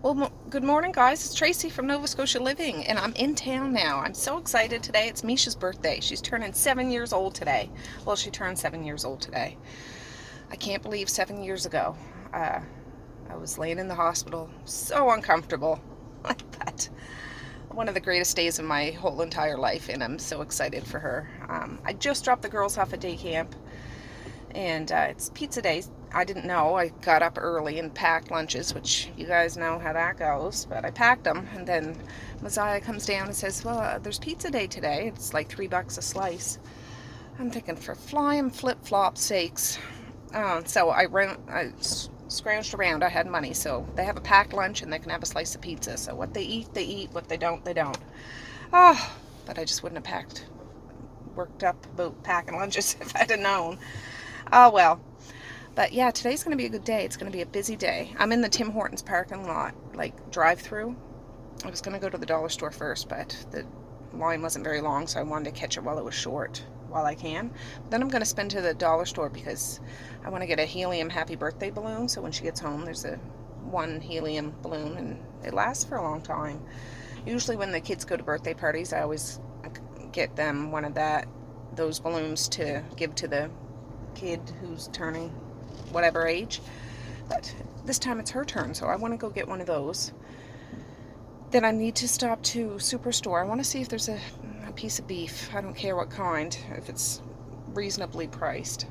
Well, good morning, guys. It's Tracey from Nova Scotia Living, and I'm in town now. I'm so excited today. It's Meisha's birthday. She's turning 7 years old today. Well, she turned 7 years old today. I can't believe 7 years ago, uh, I was laying in the hospital, so uncomfortable. But one of the greatest days of my whole entire life, and I'm so excited for her. I just dropped the girls off at day camp, and it's pizza day. I didn't know. I got up early and packed lunches, which you guys know how that goes, but I packed them, and then Messiah comes down and says, well, there's pizza day today. It's like $3 a slice. I'm thinking, for flying flip-flop sakes. So I scrounged around. I had money, so they have a packed lunch and they can have a slice of pizza. So what they eat, they eat. What they don't, they don't. Oh, but I just wouldn't have worked up about packing lunches if I'd have known. Oh well. But yeah, today's going to be a good day. It's going to be a busy day. I'm in the Tim Hortons parking lot, like drive-through. I was going to go to the dollar store first, but the line wasn't very long, so I wanted to catch it while it was short, while I can. But then I'm going to spin to the dollar store because I want to get a helium happy birthday balloon, so when she gets home, there's one helium balloon, and it lasts for a long time. Usually when the kids go to birthday parties, I always get them one of those balloons to give to the kid who's turning whatever age, but this time it's her turn, so I want to go get one of those. Then I need to stop to Superstore. I want to see if there's a piece of beef. I don't care what kind, if it's reasonably priced.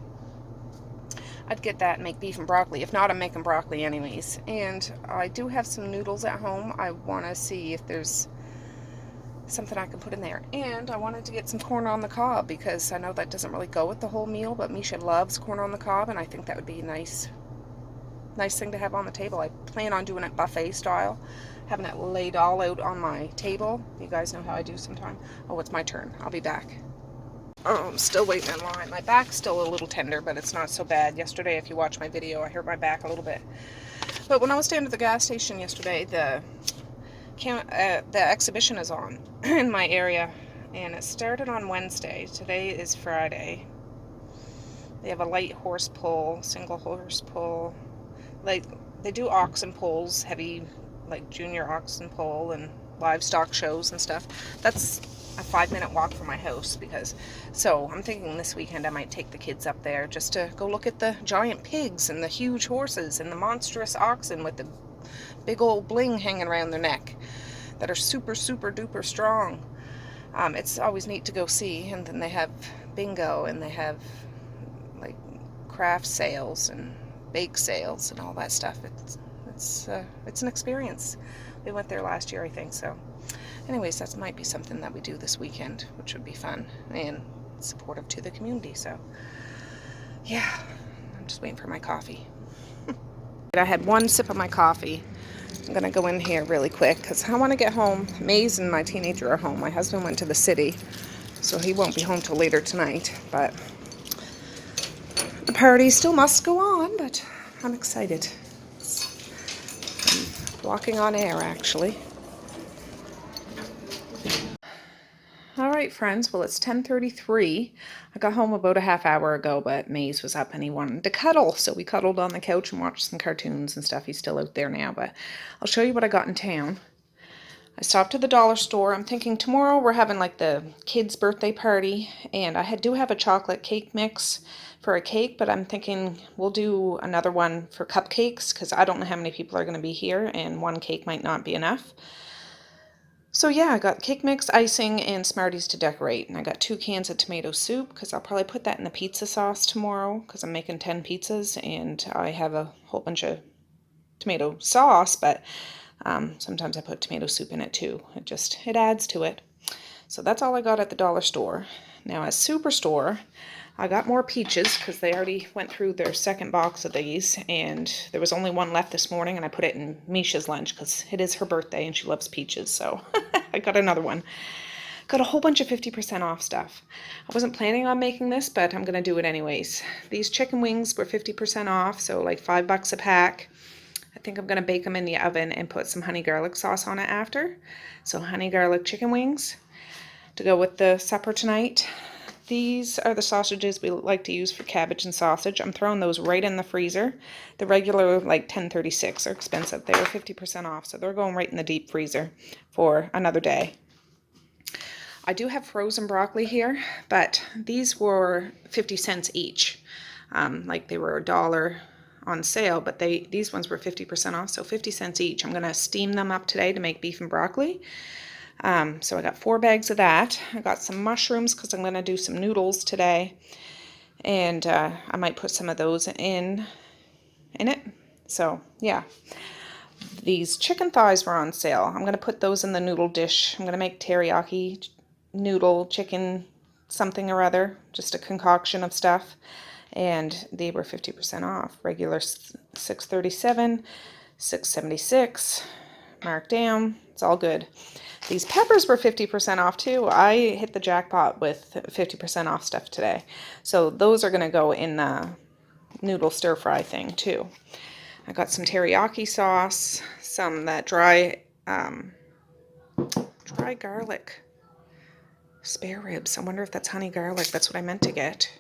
I'd get that and make beef and broccoli. If not, I'm making broccoli anyways. And I do have some noodles at home. I want to see if there's something I can put in there. And I wanted to get some corn on the cob because I know that doesn't really go with the whole meal, but Meisha loves corn on the cob, and I think that would be a nice thing to have on the table. I plan on doing it buffet style, having it laid all out on my table. You guys know how I do sometimes. Oh, it's my turn. I'll be back. Oh, I'm still waiting in line. My back's still a little tender, but it's not so bad. Yesterday, if you watch my video, I hurt my back a little bit. But when I was down at the gas station yesterday, the exhibition is on in my area, and it started on Wednesday. Today is Friday. They have a light horse pull, single horse pull. Like, they do oxen pulls, heavy, like junior oxen pull, and livestock shows and stuff. That's a 5-minute walk from my house, so I'm thinking this weekend I might take the kids up there just to go look at the giant pigs and the huge horses and the monstrous oxen with the big old bling hanging around their neck that are super, super duper strong. It's always neat to go see. And then they have bingo, and they have like craft sales and bake sales and all that stuff. It's an experience. We went there last year, I think. So anyways, that might be something that we do this weekend, which would be fun and supportive to the community. So yeah, I'm just waiting for my coffee. I had one sip of my coffee. I'm going to go in here really quick because I want to get home. Maze and my teenager are home. My husband went to the city, so he won't be home till later tonight. But the party still must go on, but I'm excited. I'm walking on air, actually. All right, friends. Well, it's 10:33. I got home about a half hour ago, but Maze was up and he wanted to cuddle. So we cuddled on the couch and watched some cartoons and stuff. He's still out there now, but I'll show you what I got in town. I stopped at the dollar store. I'm thinking tomorrow we're having like the kids' birthday party, and I do have a chocolate cake mix for a cake, but I'm thinking we'll do another one for cupcakes because I don't know how many people are going to be here, and one cake might not be enough. So yeah, I got cake mix, icing, and Smarties to decorate. And I got 2 cans of tomato soup because I'll probably put that in the pizza sauce tomorrow because I'm making 10 pizzas and I have a whole bunch of tomato sauce, but sometimes I put tomato soup in it too. It adds to it. So that's all I got at the dollar store. Now at Superstore, I got more peaches because they already went through their second box of these, and there was only one left this morning, and I put it in Meisha's lunch because it is her birthday and she loves peaches, so I got another one. Got a whole bunch of 50% off stuff. I wasn't planning on making this, but I'm going to do it anyways. These chicken wings were 50% off, so like $5 a pack. I think I'm going to bake them in the oven and put some honey garlic sauce on it after. So honey garlic chicken wings to go with the supper tonight. These are the sausages we like to use for cabbage and sausage. I'm throwing those right in the freezer. The regular, like 10.36, are expensive. They were 50% off, so they're going right in the deep freezer for another day. I do have frozen broccoli here, but these were 50 cents each. Like they were $1 on sale, but these ones were 50% off, so 50 cents each. I'm going to steam them up today to make beef and broccoli. So I got 4 bags of that. I got some mushrooms because I'm going to do some noodles today. And I might put some of those in it. So, yeah. These chicken thighs were on sale. I'm going to put those in the noodle dish. I'm going to make teriyaki noodle chicken something or other. Just a concoction of stuff. And they were 50% off. Regular $6.37, $6.76, marked down. It's all good. These peppers were 50% off too. I hit the jackpot with 50% off stuff today. So those are going to go in the noodle stir fry thing too. I got some teriyaki sauce, some that dry garlic spare ribs. I wonder if that's honey garlic. That's what I meant to get.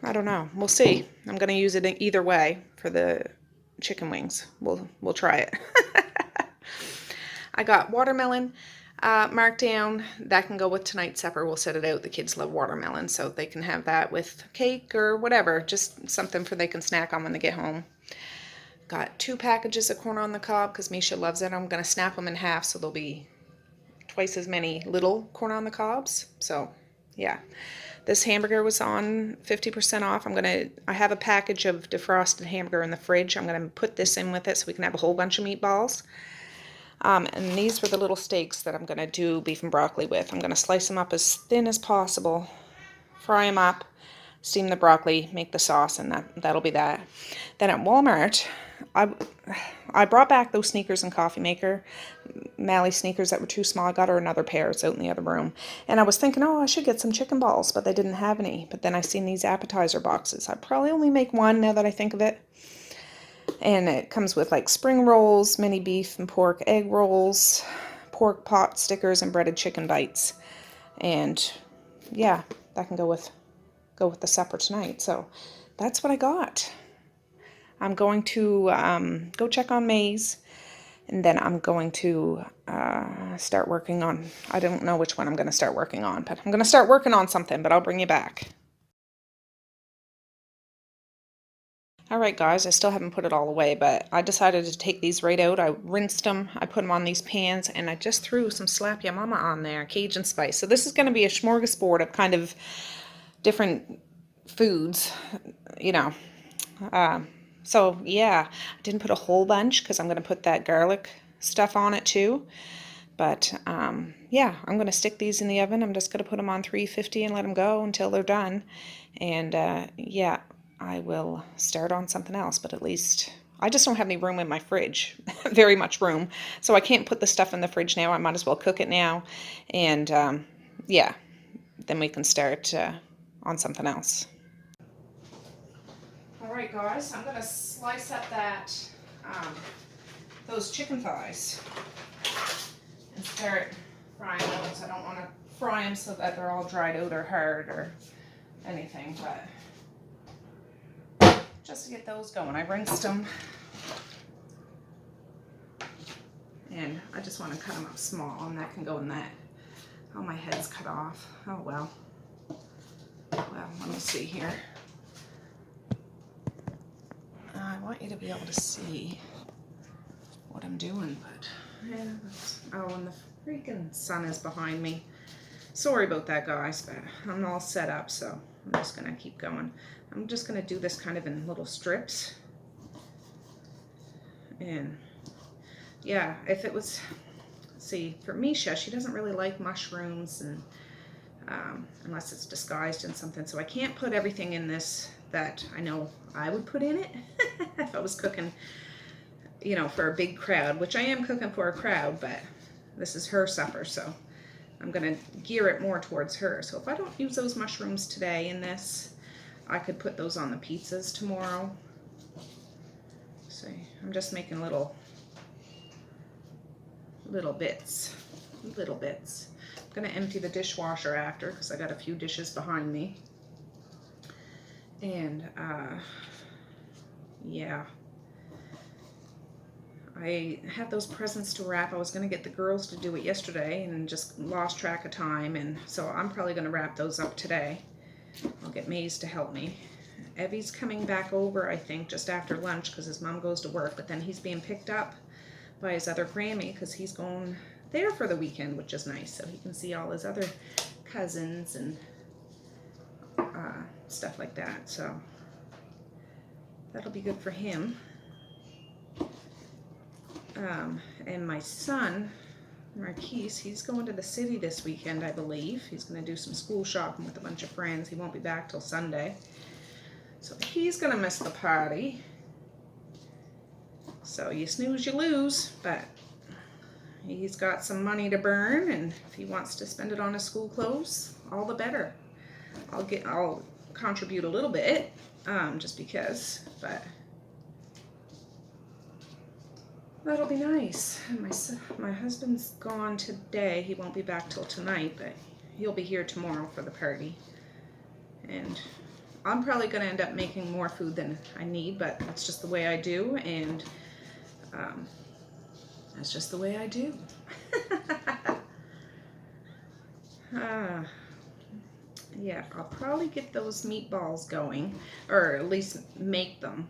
I don't know. We'll see. I'm going to use it either way for the chicken wings. We'll try it. I got watermelon marked down. That can go with tonight's supper. We'll set it out. The kids love watermelon, so they can have that with cake or whatever. Just something for they can snack on when they get home. Got 2 packages of corn on the cob because Meisha loves it. I'm going to snap them in half so there'll be twice as many little corn on the cobs. So, yeah. This hamburger was on 50% off. I have a package of defrosted hamburger in the fridge. I'm going to put this in with it so we can have a whole bunch of meatballs. And these were the little steaks that I'm going to do beef and broccoli with. I'm going to slice them up as thin as possible, fry them up, steam the broccoli, make the sauce, and that'll be that. Then at Walmart, I brought back those sneakers and coffee maker, Mally sneakers that were too small. I got her another pair. It's out in the other room. And I was thinking, oh, I should get some chicken balls, but they didn't have any. But then I seen these appetizer boxes. I'd probably only make one now that I think of it. And it comes with like spring rolls, mini beef and pork egg rolls, pork pot stickers, and breaded chicken bites. And yeah, that can go with the supper tonight. So that's what I got. I'm going to go check on Maze, and then I'm going to start working on, I don't know which one I'm going to start working on, but I'm going to start working on something, but I'll bring you back. Alright guys, I still haven't put it all away, but I decided to take these right out. I rinsed them, I put them on these pans, and I just threw some Slap Ya Mama on there, Cajun spice. So this is going to be a smorgasbord of kind of different foods, you know. So yeah, I didn't put a whole bunch because I'm going to put that garlic stuff on it too. But yeah, I'm going to stick these in the oven. I'm just going to put them on 350 and let them go until they're done. And yeah, I will start on something else, but at least I just don't have any room in my fridge, very much room. So I can't put the stuff in the fridge now. I might as well cook it now. And yeah, then we can start on something else. Alright guys, I'm going to slice up those chicken thighs and start frying those. I don't want to fry them so that they're all dried out or hard or anything, but just to get those going. I rinsed them, and I just want to cut them up small, and that can go in that. Oh, my head's cut off. Oh well. Well, let me see here. I want you to be able to see what I'm doing, but yeah. Oh, and the freaking sun is behind me. Sorry about that, guys, but I'm all set up, so I'm just gonna keep going. I'm just gonna do this kind of in little strips. And yeah, if it was, see, for Meisha, she doesn't really like mushrooms, and unless it's disguised in something, so I can't put everything in this that I know I would put in it if I was cooking, you know, for a big crowd, which I am cooking for a crowd, but this is her supper, so I'm going to gear it more towards her. So if I don't use those mushrooms today in this, I could put those on the pizzas tomorrow. See, I'm just making little bits. going to empty the dishwasher after because I got a few dishes behind me. And, yeah. I had those presents to wrap. I was going to get the girls to do it yesterday and just lost track of time. And so I'm probably going to wrap those up today. I'll get Maze to help me. Evie's coming back over, I think, just after lunch because his mom goes to work. But then he's being picked up by his other Grammy because he's going there for the weekend, which is nice. So he can see all his other cousins and stuff like that. So that'll be good for him. And my son, Marquise, he's going to the city this weekend, I believe. He's going to do some school shopping with a bunch of friends. He won't be back till Sunday. So he's going to miss the party. So you snooze, you lose. But he's got some money to burn, and if he wants to spend it on his school clothes, all the better. I'll contribute a little bit, just because, but that'll be nice. My husband's gone today. He won't be back till tonight, but he'll be here tomorrow for the party. And I'm probably going to end up making more food than I need, but that's just the way I do, and that's just the way I do. Yeah, I'll probably get those meatballs going, or at least make them.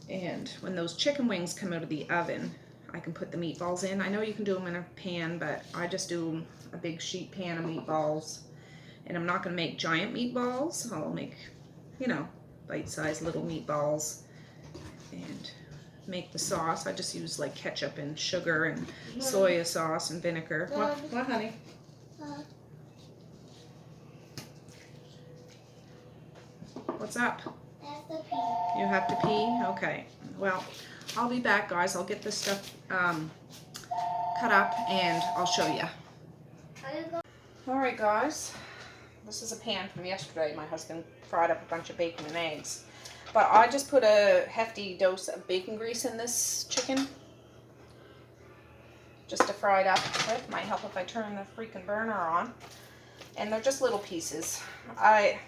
And when those chicken wings come out of the oven, I can put the meatballs in. I know you can do them in a pan, but I just do a big sheet pan of meatballs. And I'm not going to make giant meatballs. I'll make, you know, bite-sized little meatballs. And make the sauce. I just use like ketchup and sugar and soya sauce and vinegar. What, honey? What's up? You have to pee? Okay. Well, I'll be back, guys. I'll get this stuff cut up and I'll show you. Alright, guys. This is a pan from yesterday. My husband fried up a bunch of bacon and eggs. But I just put a hefty dose of bacon grease in this chicken. Just to fry it up with. Might help if I turn the freaking burner on. And they're just little pieces. I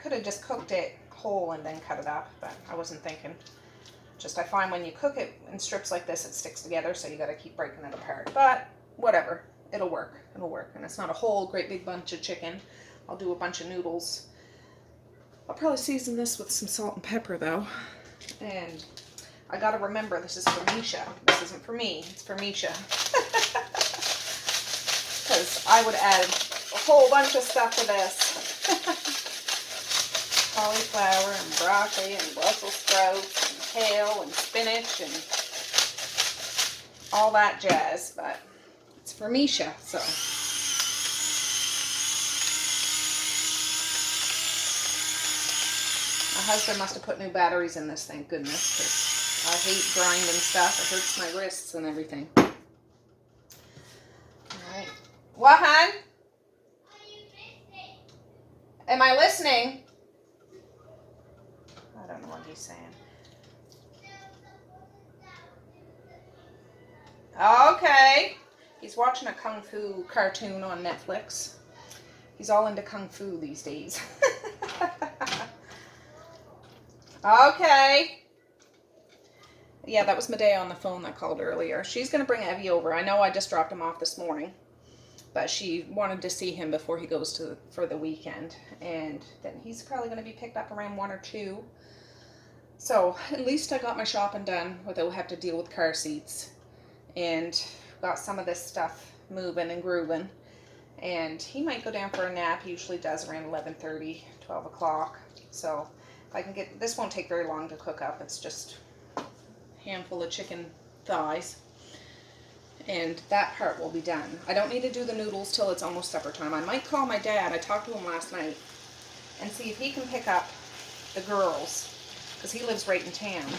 could have just cooked it whole and then cut it up, but I wasn't thinking. Just I find when you cook it in strips like this, it sticks together, so you got to keep breaking it apart. But whatever, it'll work. It'll work. And it's not a whole great big bunch of chicken. I'll do a bunch of noodles. I'll probably season this with some salt and pepper though. And I got to remember, this is for Meisha. This isn't for me. It's for Meisha. Because I would add a whole bunch of stuff to this. Cauliflower and broccoli and Brussels sprouts and kale and spinach and all that jazz, but it's for Meisha, so. My husband must have put new batteries in this, thank goodness, because I hate grinding stuff. It hurts my wrists and everything. Alright. What, hon? Am I listening? I don't know what he's saying. Okay. He's watching a Kung Fu cartoon on Netflix. He's all into Kung Fu these days. Okay. Yeah, that was Medea on the phone that called earlier. She's going to bring Evie over. I know I just dropped him off this morning. But she wanted to see him before he goes for the weekend. And then he's probably going to be picked up around 1 or 2. So at least I got my shopping done without having to deal with car seats. And got some of this stuff moving and grooving. And he might go down for a nap. He usually does around 11:30, 12 o'clock. So if I can get, this won't take very long to cook up. It's just a handful of chicken thighs. And that part will be done. I don't need to do the noodles till it's almost supper time. I might call my dad, I talked to him last night, and see if he can pick up the girls, because he lives right in town.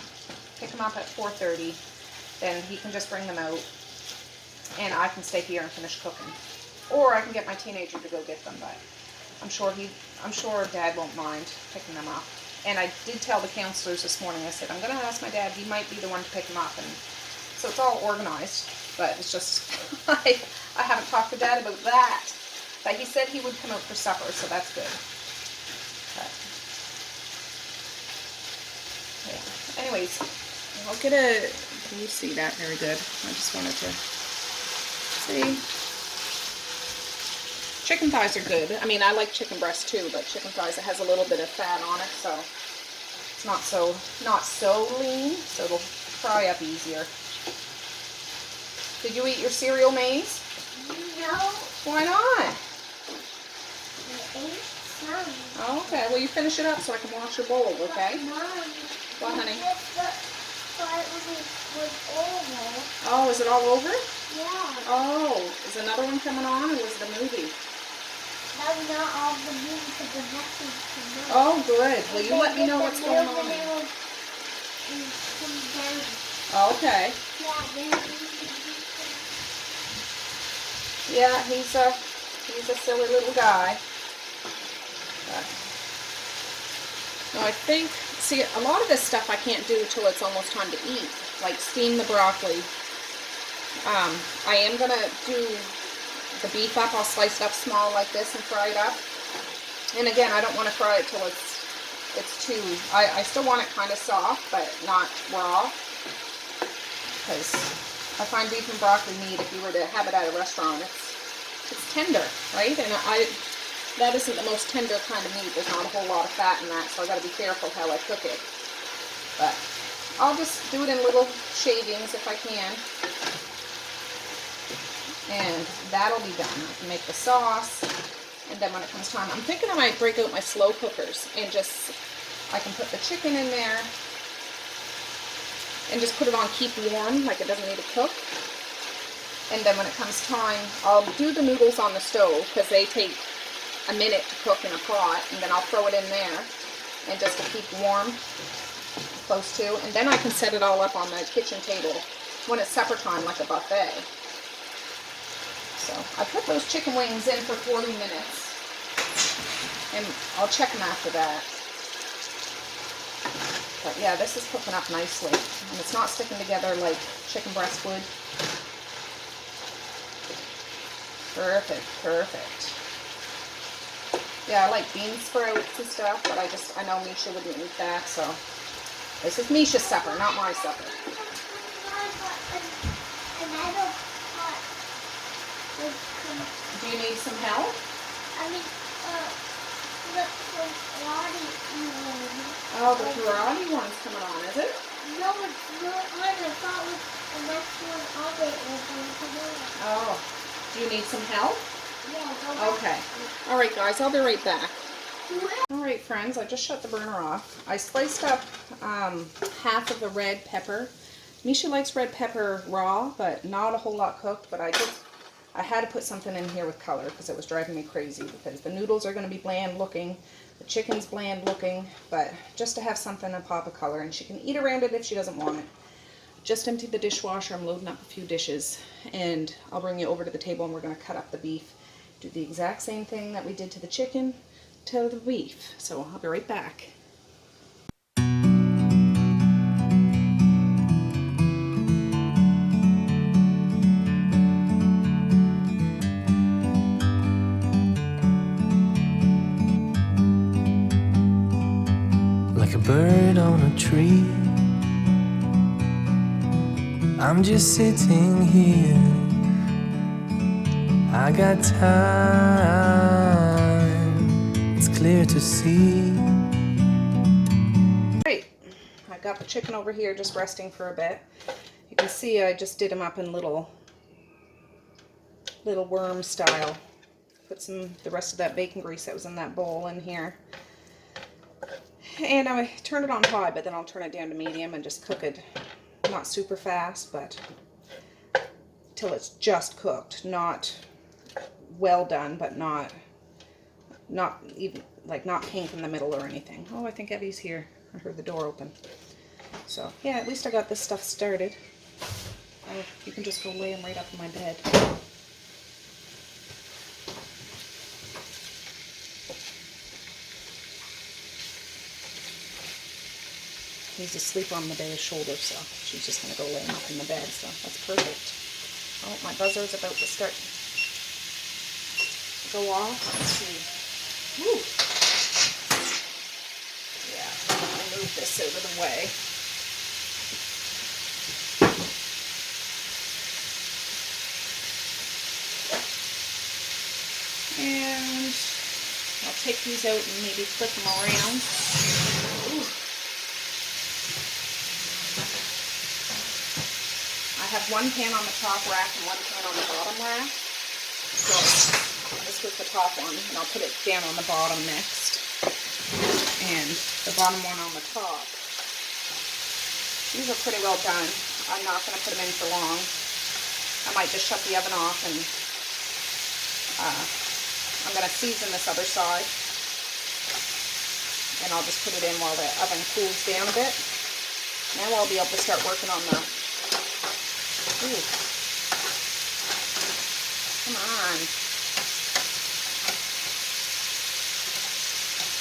Pick them up at 4:30, then he can just bring them out, and I can stay here and finish cooking. Or I can get my teenager to go get them, but I'm sure Dad won't mind picking them up. And I did tell the counselors this morning, I said, I'm going to ask my dad, he might be the one to pick them up, and so it's all organized. But it's just, I haven't talked to Dad about that. But he said he would come out for supper, so that's good. But, yeah. Anyways, I'll get a, can you see that? Very good. I just wanted to see. Chicken thighs are good. I mean, I like chicken breast too, but chicken thighs, it has a little bit of fat on it, so it's not so lean, so it'll fry up easier. Did you eat your cereal, Maze? No. Why not? I ate some. Oh, okay, well you finish it up so I can wash your bowl, okay? Mom, What, honey? But was over. Oh, is it all over? Yeah. Oh, is another one coming on, or was it a movie? That was not all the movie because the next one's coming out. Oh, good. Well, you let me know what's going on. Okay. Yeah, he's a silly little guy. But, no, I think, see, a lot of this stuff I can't do till it's almost time to eat, like steam the broccoli. I am going to do the beef up. I'll slice it up small like this and fry it up. And again, I don't want to fry it till it's too, I still want it kind of soft, but not raw. Because I find beef and broccoli meat, if you were to have it at a restaurant, it's tender, right? And that isn't the most tender kind of meat. There's not a whole lot of fat in that, so I got to be careful how I cook it. But I'll just do it in little shavings if I can. And that'll be done. I can make the sauce, and then when it comes time, I'm thinking I might break out my slow cookers and I can put the chicken in there and just put it on keep warm, like it doesn't need to cook. And then when it comes time, I'll do the noodles on the stove because they take a minute to cook in a pot, and then I'll throw it in there and just to keep warm, close to, and then I can set it all up on the kitchen table when it's supper time, like a buffet. So I put those chicken wings in for 40 minutes, and I'll check them after that. But yeah, this is cooking up nicely, and it's not sticking together like chicken breast would. Perfect, perfect. Yeah, I like bean sprouts and stuff, but I know Meisha wouldn't eat that, so this is Meisha's supper, not my supper. Do you need some help? I mean, the karate one. Oh, the karate one's coming on, is it? No, it's not on. I thought it was the next one on it was going to come on. Oh, do you need some help? Yeah. Okay. All right, guys, I'll be right back. All right, friends, I just shut the burner off. I sliced up half of the red pepper. Meisha likes red pepper raw, but not a whole lot cooked, but I had to put something in here with color because it was driving me crazy, because the noodles are going to be bland looking, the chicken's bland looking, but just to have something, a pop of color, and she can eat around it if she doesn't want it. Just emptied the dishwasher. I'm loading up a few dishes, and I'll bring you over to the table and we're going to cut up the beef. Do the exact same thing that we did to the chicken to the beef. So I'll be right back. Like a bird on a tree, I'm just sitting here. I got time, it's clear to see. Right, I got the chicken over here just resting for a bit. You can see I just did them up in little worm style. Put the rest of that bacon grease that was in that bowl in here. And I turn it on high, but then I'll turn it down to medium and just cook it, not super fast, but till it's just cooked, not well done, but not even, like, not pink in the middle or anything. Oh, I think Evie's here. I heard the door open. So yeah, at least I got this stuff started. Oh, you can just go lay them right up in my bed. He's asleep on Medea's shoulder, so she's just going to go lay him up in the bed, so that's perfect. Oh, my buzzer's about to start go off. Let's see. Woo. Yeah, I'll move this out of the way. And I'll take these out and maybe flip them around. Ooh. I have one pan on the top rack and one pan on the bottom rack. So this was the top one, and I'll put it down on the bottom next. And the bottom one on the top. These are pretty well done. I'm not going to put them in for long. I might just shut the oven off, and I'm going to season this other side. And I'll just put it in while the oven cools down a bit. Now I'll be able to start working on the... Ooh. Come on.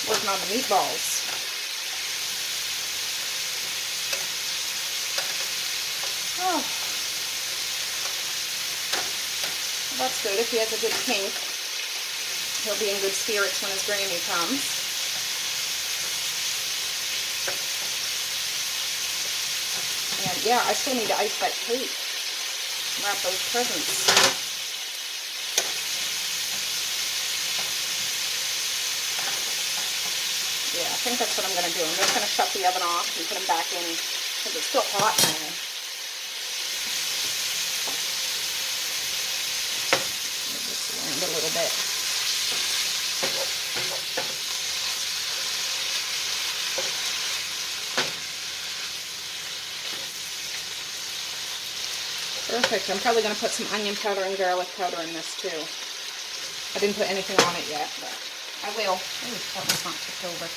Working on the meatballs. Oh. Well, that's good. If he has a good kink, he'll be in good spirits when his Grammy comes. And yeah, I still need to ice that cake. Wrap those presents. Yeah, I think that's what I'm going to do. I'm just going to shut the oven off and put them back in because it's still hot now. Move this around a little bit. Perfect. I'm probably going to put some onion powder and garlic powder in this too. I didn't put anything on it yet, but I will. Oh, that one's not tipped over.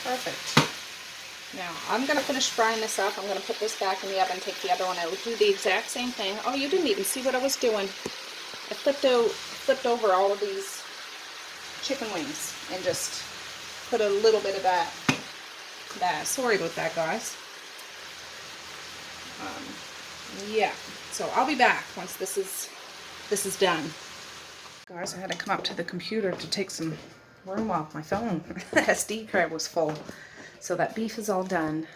Perfect. Now, I'm going to finish frying this up. I'm going to put this back in the oven, take the other one out, do the exact same thing. Oh, you didn't even see what I was doing. I flipped over all of these chicken wings and just put a little bit of that. Sorry about that, guys. Yeah, so I'll be back once this is done. Guys, I had to come up to the computer to take some room off my phone. The SD card was full. So that beef is all done.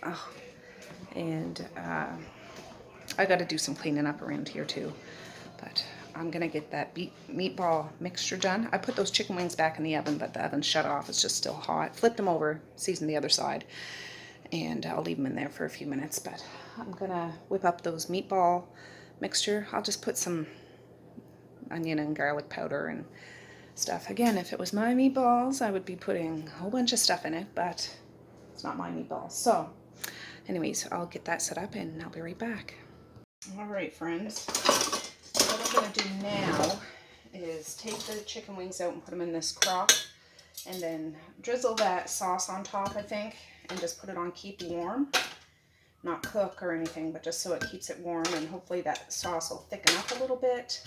Oh, and I got to do some cleaning up around here too. But I'm going to get that meatball mixture done. I put those chicken wings back in the oven, but the oven's shut off. It's just still hot. Flip them over, season the other side. And I'll leave them in there for a few minutes. But I'm going to whip up those meatball mixture. I'll just put some onion and garlic powder and stuff. Again, if it was my meatballs, I would be putting a whole bunch of stuff in it, but it's not my meatballs. So, anyways, I'll get that set up and I'll be right back. All right, friends. What I'm going to do now is take the chicken wings out and put them in this crock and then drizzle that sauce on top, I think, and just put it on keep warm. Not cook or anything, but just so it keeps it warm, and hopefully that sauce will thicken up a little bit.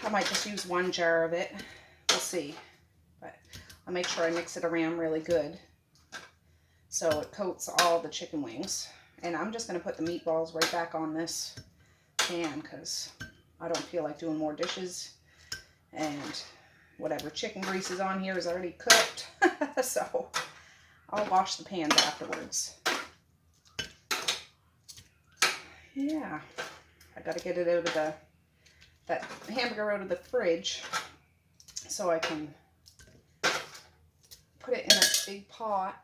I might just use one jar of it. We'll see. But I'll make sure I mix it around really good so it coats all the chicken wings. And I'm just going to put the meatballs right back on this pan because I don't feel like doing more dishes. And whatever chicken grease is on here is already cooked. So I'll wash the pans afterwards. Yeah. I got to get it out of that hamburger out of the fridge so I can put it in a big pot.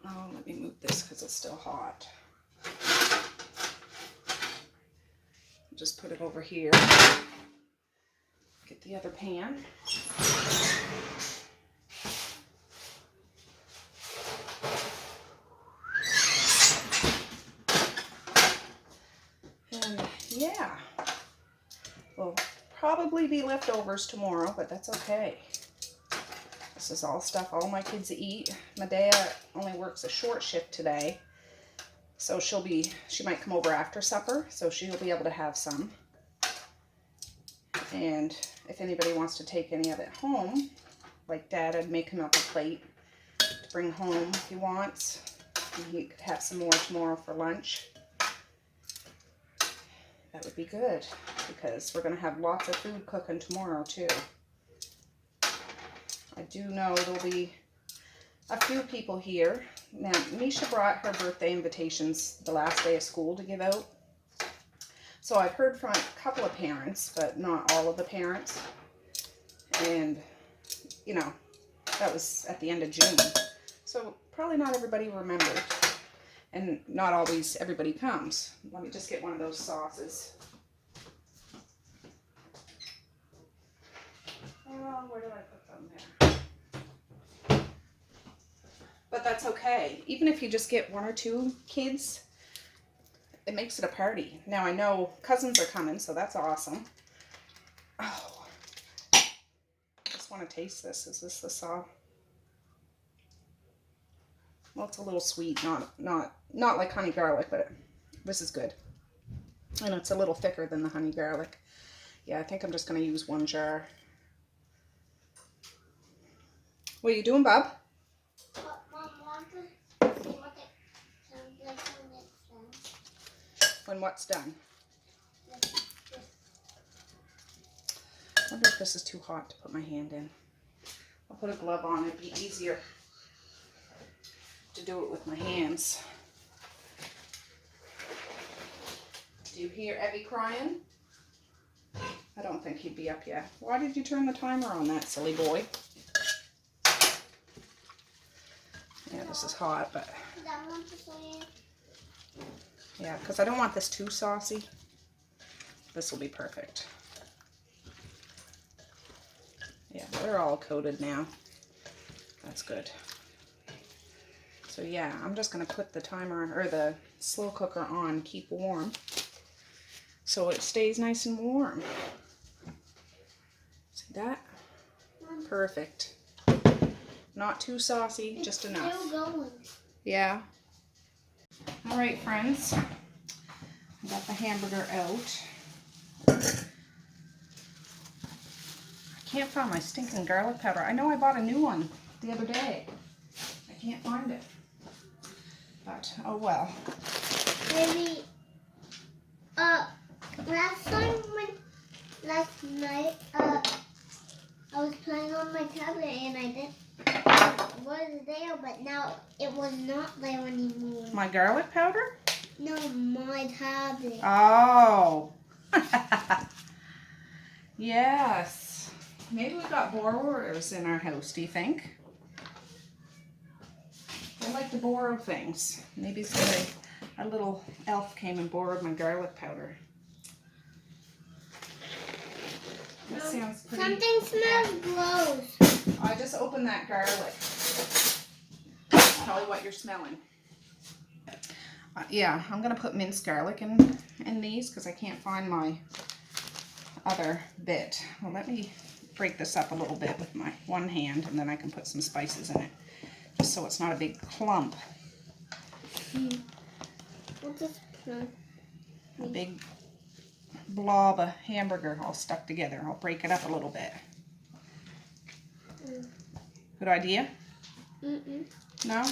Oh, let me move this because it's still hot. Just put it over here. Get the other pan. And yeah. Will probably be leftovers tomorrow, but that's okay. This is all stuff all my kids eat. Medea only works a short shift today, so she might come over after supper, so she'll be able to have some. And if anybody wants to take any of it home, like Dad, I'd make him up a plate to bring home if he wants. And he could have some more tomorrow for lunch. That would be good, because we're going to have lots of food cooking tomorrow too. I do know there'll be a few people here. Now, Meisha brought her birthday invitations the last day of school to give out. So I've heard from a couple of parents, but not all of the parents. And, you know, that was at the end of June. So probably not everybody remembered. And not always everybody comes. Let me just get one of those sauces. Oh, where did I put them there? But that's okay. Even if you just get 1 or 2 kids, it makes it a party. Now I know cousins are coming, so that's awesome. Oh, I just want to taste this. Is this the sauce? Well, it's a little sweet, not like honey garlic, but this is good. And it's a little thicker than the honey garlic. Yeah, I think I'm just going to use 1 jar. What are you doing, Bob? Mom, want to see what it sounds like when it's done? When what's done? This. I wonder if this is too hot to put my hand in. I'll put a glove on. It'd be easier to do it with my hands. Do you hear Evie crying? I don't think he'd be up yet. Why did you turn the timer on that, silly boy? Yeah, this is hot, but That one to say it. yeah, because I don't want this too saucy. This will be perfect. Yeah, they're all coated now. That's good. So yeah, I'm just going to put the timer or the slow cooker on, keep warm, so it stays nice and warm. See that? Perfect. Not too saucy, just enough. Still going. Yeah. All right, friends. I got the hamburger out. I can't find my stinking garlic powder. I know I bought a new one the other day. I can't find it. But, oh well. Maybe, last night, I was playing on my tablet and I did. It was there, but now it was not there anymore. My garlic powder? No, my tablet. Oh. Yes. Maybe we got borrowers in our house, do you think? I like to borrow things. Maybe somebody, a little elf came and borrowed my garlic powder. That sounds pretty. Something smells gross. I just opened that garlic. Probably what you're smelling. Yeah, I'm gonna put minced garlic in these because I can't find my other bit. Well, let me break this up a little bit with my one hand, and then I can put some spices in it, just so it's not a big clump. What's this? A big blob of hamburger all stuck together. I'll break it up a little bit. Good idea? Mm-mm. No?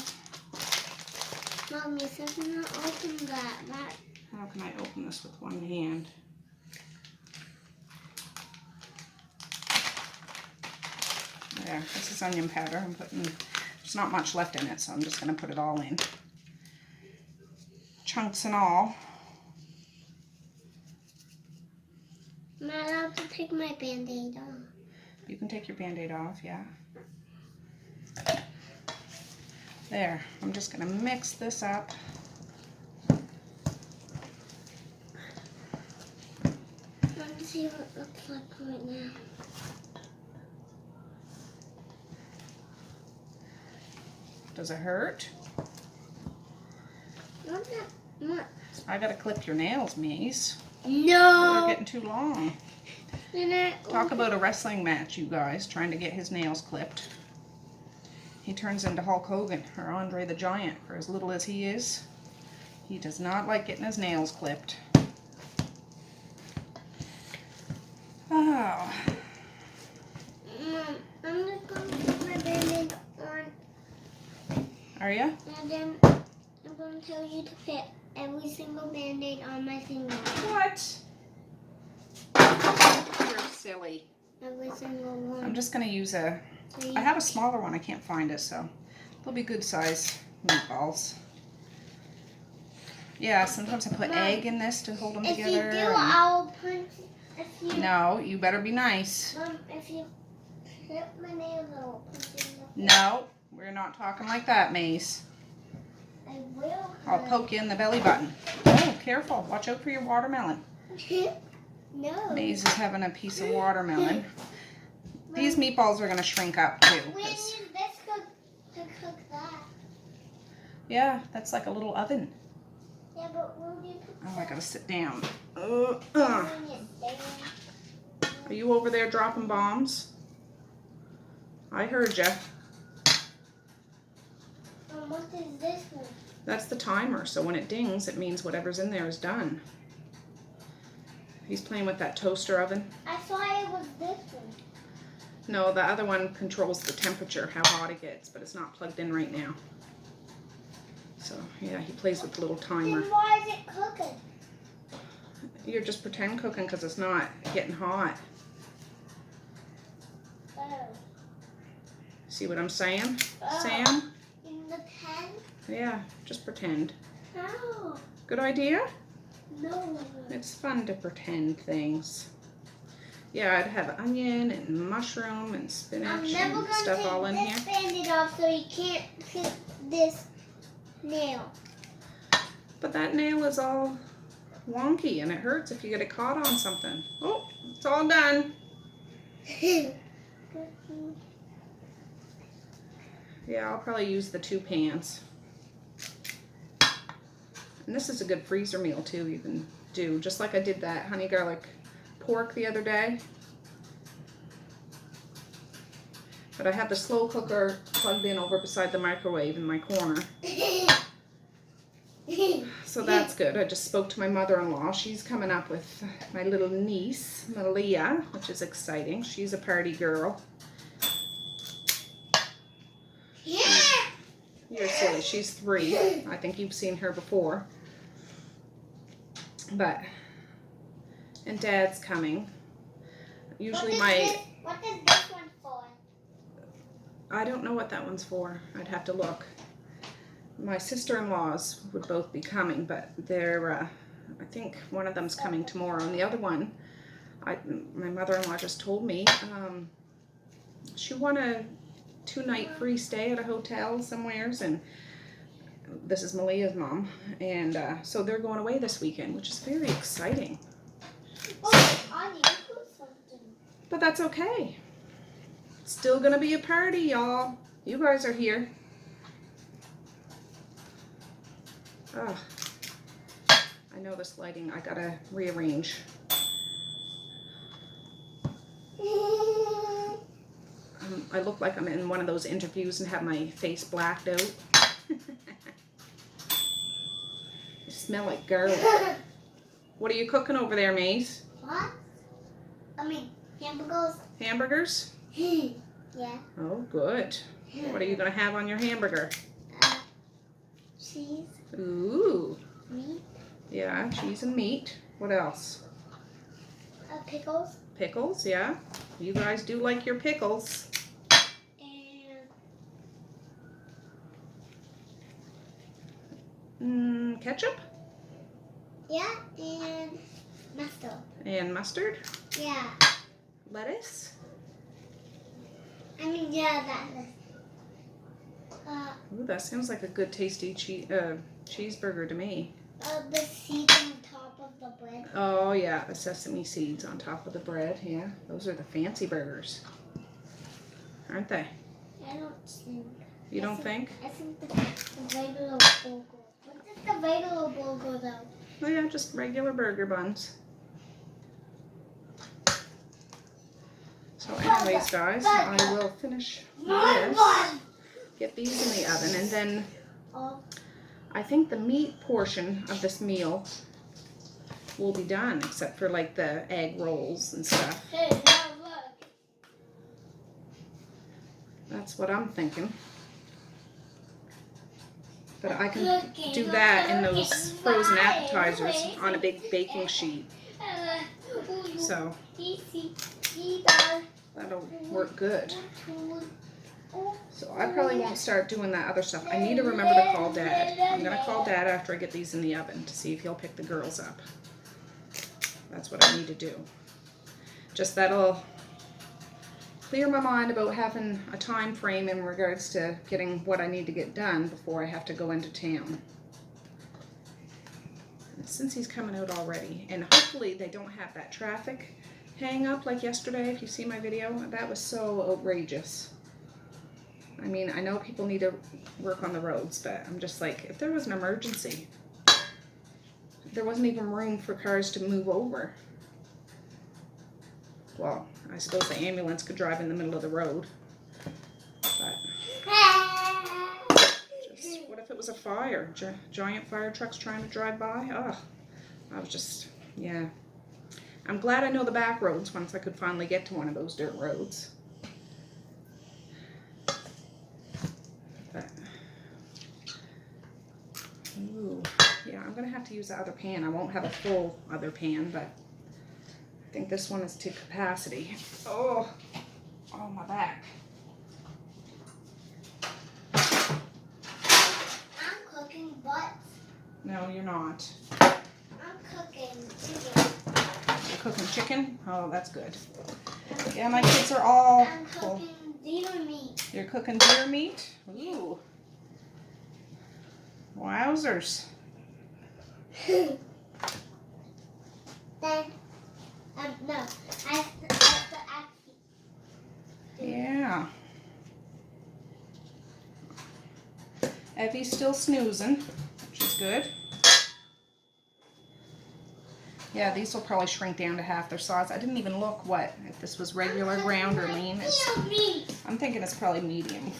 Mom, you said not open that. How can I open this with one hand? There, this is onion powder. I'm putting, there's not much left in it, so I'm just going to put it all in. Chunks and all. I'm not allowed to take my Band-Aid off. You can take your Band-Aid off, yeah. There, I'm just going to mix this up. Let's see what it looks like right now. Does it hurt? Not that much. I gotta clip your nails, Mies. No. They're getting too long. Talk about a wrestling match, you guys, trying to get his nails clipped. He turns into Hulk Hogan or Andre the Giant for as little as he is. He does not like getting his nails clipped. Ah. Oh. Mom, I'm just going to put my Band-Aid on, Are you? and then I'm going to tell you to fit every single Band-Aid on my finger. What? You're silly. Every single one. I'm just going to use a... So you- I have a smaller one. I can't find it, so they'll be good size meatballs. Yeah, sometimes I put Mom, egg in this to hold them If you together. do, and- I'll punch. If you No, you better be nice. Mom, if you hit my nails, I'll punch you in the No, we're not talking like that, Maze. I will. I'll poke you in the belly button. Oh, careful. Watch out for your watermelon. No. Maze is having a piece of watermelon. These meatballs are going to shrink up too. When 'cause- you let's go to cook that. Yeah, that's like a little oven. Yeah, but when you put Oh, I gotta sit down. when it down. Are you over there dropping bombs? I heard ya. What is this one? That's the timer, so when it dings, it means whatever's in there is done. He's playing with that toaster oven. I thought it was this one. No, the other one controls the temperature, how hot it gets, but it's not plugged in right now. So, yeah, he plays with the little timer. Then why is it cooking? You're just pretend cooking because it's not getting hot. Oh. See what I'm saying, Oh. Sam? In the pen? Yeah, just pretend. How? Good idea? No. It's fun to pretend things. Yeah, I'd have onion and mushroom and I'm spinach never and gonna stuff all take in this here. Band-Aid off so you can't pick this nail. But that nail is all wonky and it hurts if you get it caught on something. Oh, it's all done. Yeah, I'll probably use the 2 pans. And this is a good freezer meal too, you can do, just like I did that honey garlic pork the other day. But I have the slow cooker plugged in over beside the microwave in my corner. So that's good. I just spoke to my mother-in-law. She's coming up with my little niece, Malia, which is exciting. She's a party girl. You're silly. She's 3. I think you've seen her before. And Dad's coming. Usually what is this one for? I don't know what that one's for. I'd have to look. My sister-in-laws would both be coming, but they're, I think one of them's coming tomorrow, and the other one, my mother-in-law just told me, she won a 2-night free stay at a hotel somewheres, and this is Malia's mom, and so they're going away this weekend, which is very exciting. Oh, I need to put something. But that's okay. It's still gonna be a party, y'all. You guys are here. Oh, I know this lighting, I gotta rearrange. I look like I'm in one of those interviews and have my face blacked out. You smell like garlic. What are you cooking over there, Maze? What? I mean, hamburgers. Hamburgers? Yeah. Oh, good. What are you gonna have on your hamburger? Cheese. Ooh. Meat. Yeah, cheese and meat. What else? Pickles. Pickles, yeah. You guys do like your pickles. And Ketchup? yeah, and mustard. And mustard? Yeah. Lettuce? I mean, yeah, that is. Ooh, that sounds like a good tasty cheeseburger to me. The seeds on top of the bread. Oh yeah, the sesame seeds on top of the bread. Yeah, those are the fancy burgers, aren't they? I don't think. You don't think? I think the regular burger. What is the regular burger though? Oh yeah, just regular burger buns. So anyways, guys, I will finish this. Get these in the oven, and then I think the meat portion of this meal will be done, except for like the egg rolls and stuff. Hey, That's what I'm thinking. But I can do that in those frozen appetizers on a big baking sheet. So that'll work good. So I probably won't start doing that other stuff. I need to remember to call Dad. I'm going to call Dad after I get these in the oven to see if he'll pick the girls up. That's what I need to do. Just that'll clear my mind about having a time frame in regards to getting what I need to get done before I have to go into town. And since he's coming out already, and hopefully they don't have that traffic hang up like yesterday, if you see my video, that was so outrageous. I mean, I know people need to work on the roads, but I'm just like, if there was an emergency, there wasn't even room for cars to move over. Well, I suppose the ambulance could drive in the middle of the road, but just, what if it was a fire? Giant fire trucks trying to drive by? Oh, I was just, yeah. I'm glad I know the back roads once I could finally get to one of those dirt roads. But, ooh, yeah, I'm gonna have to use the other pan. I won't have a full other pan, but I think this one is to capacity. Oh, my back. I'm cooking butts. No, you're not. I'm cooking chicken. You're cooking chicken? Oh, that's good. Yeah, my kids are all I'm cooking deer meat. You're cooking deer meat? Ooh. Wowzers. Then, no, I have to actually. Yeah. Evie's still snoozing, which is good. Yeah, these will probably shrink down to half their size. I didn't even look if this was regular ground or lean. I'm thinking it's probably medium.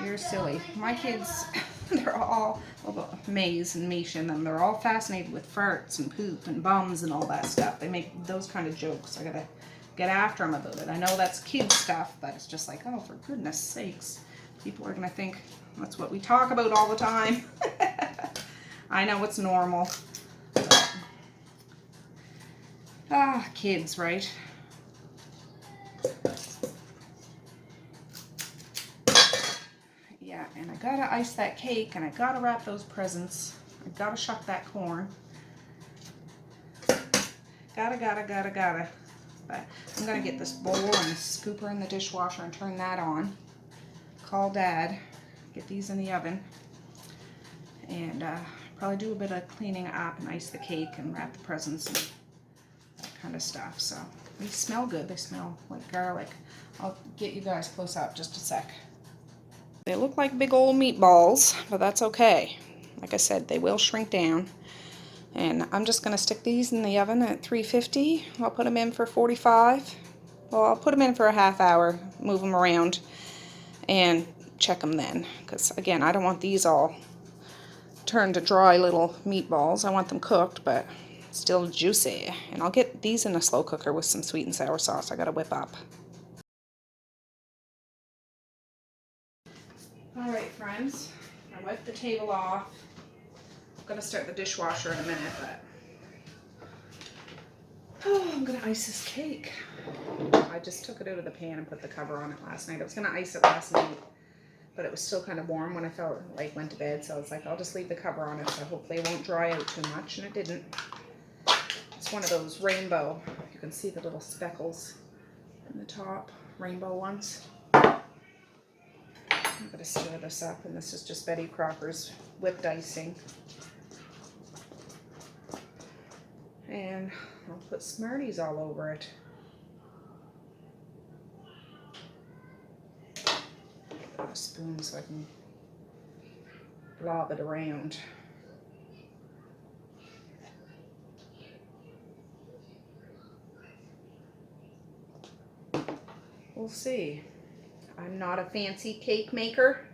You're silly. My kids, they're all, well, Maze and Meisha and them, they're all fascinated with farts and poop and bums and all that stuff. They make those kind of jokes. I gotta get after them about it. I know that's kid stuff, but it's just like, oh, for goodness sakes. People are gonna think that's what we talk about all the time. I know it's normal. But, kids, right? Yeah, and I gotta ice that cake, and I gotta wrap those presents. I gotta shuck that corn. Gotta. But I'm gonna get this bowl and this scooper in the dishwasher and turn that on. Call Dad, get these in the oven, and probably do a bit of cleaning up and ice the cake and wrap the presents and that kind of stuff. So they smell good. They smell like garlic. I'll get you guys close up just a sec. They look like big old meatballs, but that's okay. Like I said, they will shrink down. And I'm just going to stick these in the oven at 350. I'll put them in for 45. Well, I'll put them in for a half hour, move them around, and check them then. Because, again, I don't want these all turned to dry little meatballs. I want them cooked, but still juicy. And I'll get these in a slow cooker with some sweet and sour sauce I got to whip up. Alright, friends, I wiped the table off. I'm going to start the dishwasher in a minute, but I'm going to ice this cake. I just took it out of the pan and put the cover on it last night. I was going to ice it last night, but it was still kind of warm when I went to bed, so I was like, I'll just leave the cover on it, so hopefully it won't dry out too much, and it didn't. It's one of those rainbow, you can see the little speckles in the top, rainbow ones. I'm going to stir this up, and this is just Betty Crocker's whipped icing. And I'll put Smarties all over it. Get a spoon so I can blob it around. We'll see. I'm not a fancy cake maker.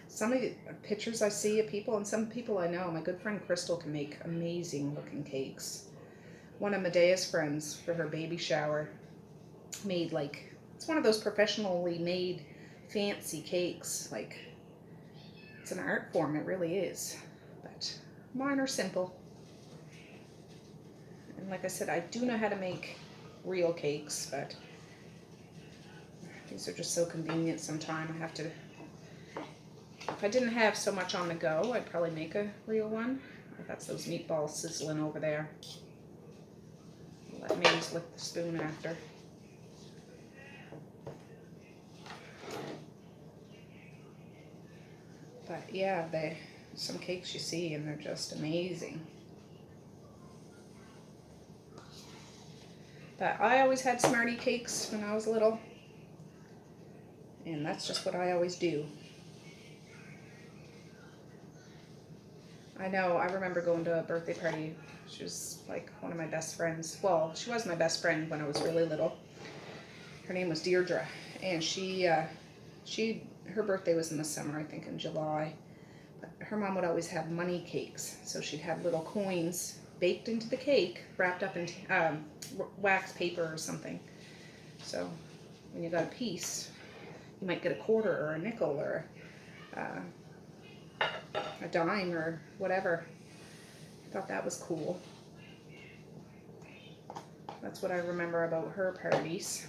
Some of the pictures I see of people, and some people I know, my good friend Crystal can make amazing looking cakes. One of Medea's friends, for her baby shower, made like, it's one of those professionally made fancy cakes. Like, it's an art form, it really is. But mine are simple. And like I said, I do know how to make real cakes, but these are just so convenient sometimes. I have to, if I didn't have so much on the go, I'd probably make a real one. That's those meatballs sizzling over there. Let Maze lick the spoon after. But yeah, some cakes you see and they're just amazing. But I always had Smartie cakes when I was little. And that's just what I always do. I know, I remember going to a birthday party. She was like one of my best friends. Well, she was my best friend when I was really little. Her name was Deirdre. And her birthday was in the summer, I think in July. But her mom would always have money cakes. So she'd have little coins baked into the cake, wrapped up in wax paper or something. So when you got a piece, you might get a quarter or a nickel or a dime or whatever. I thought that was cool. That's what I remember about her parties.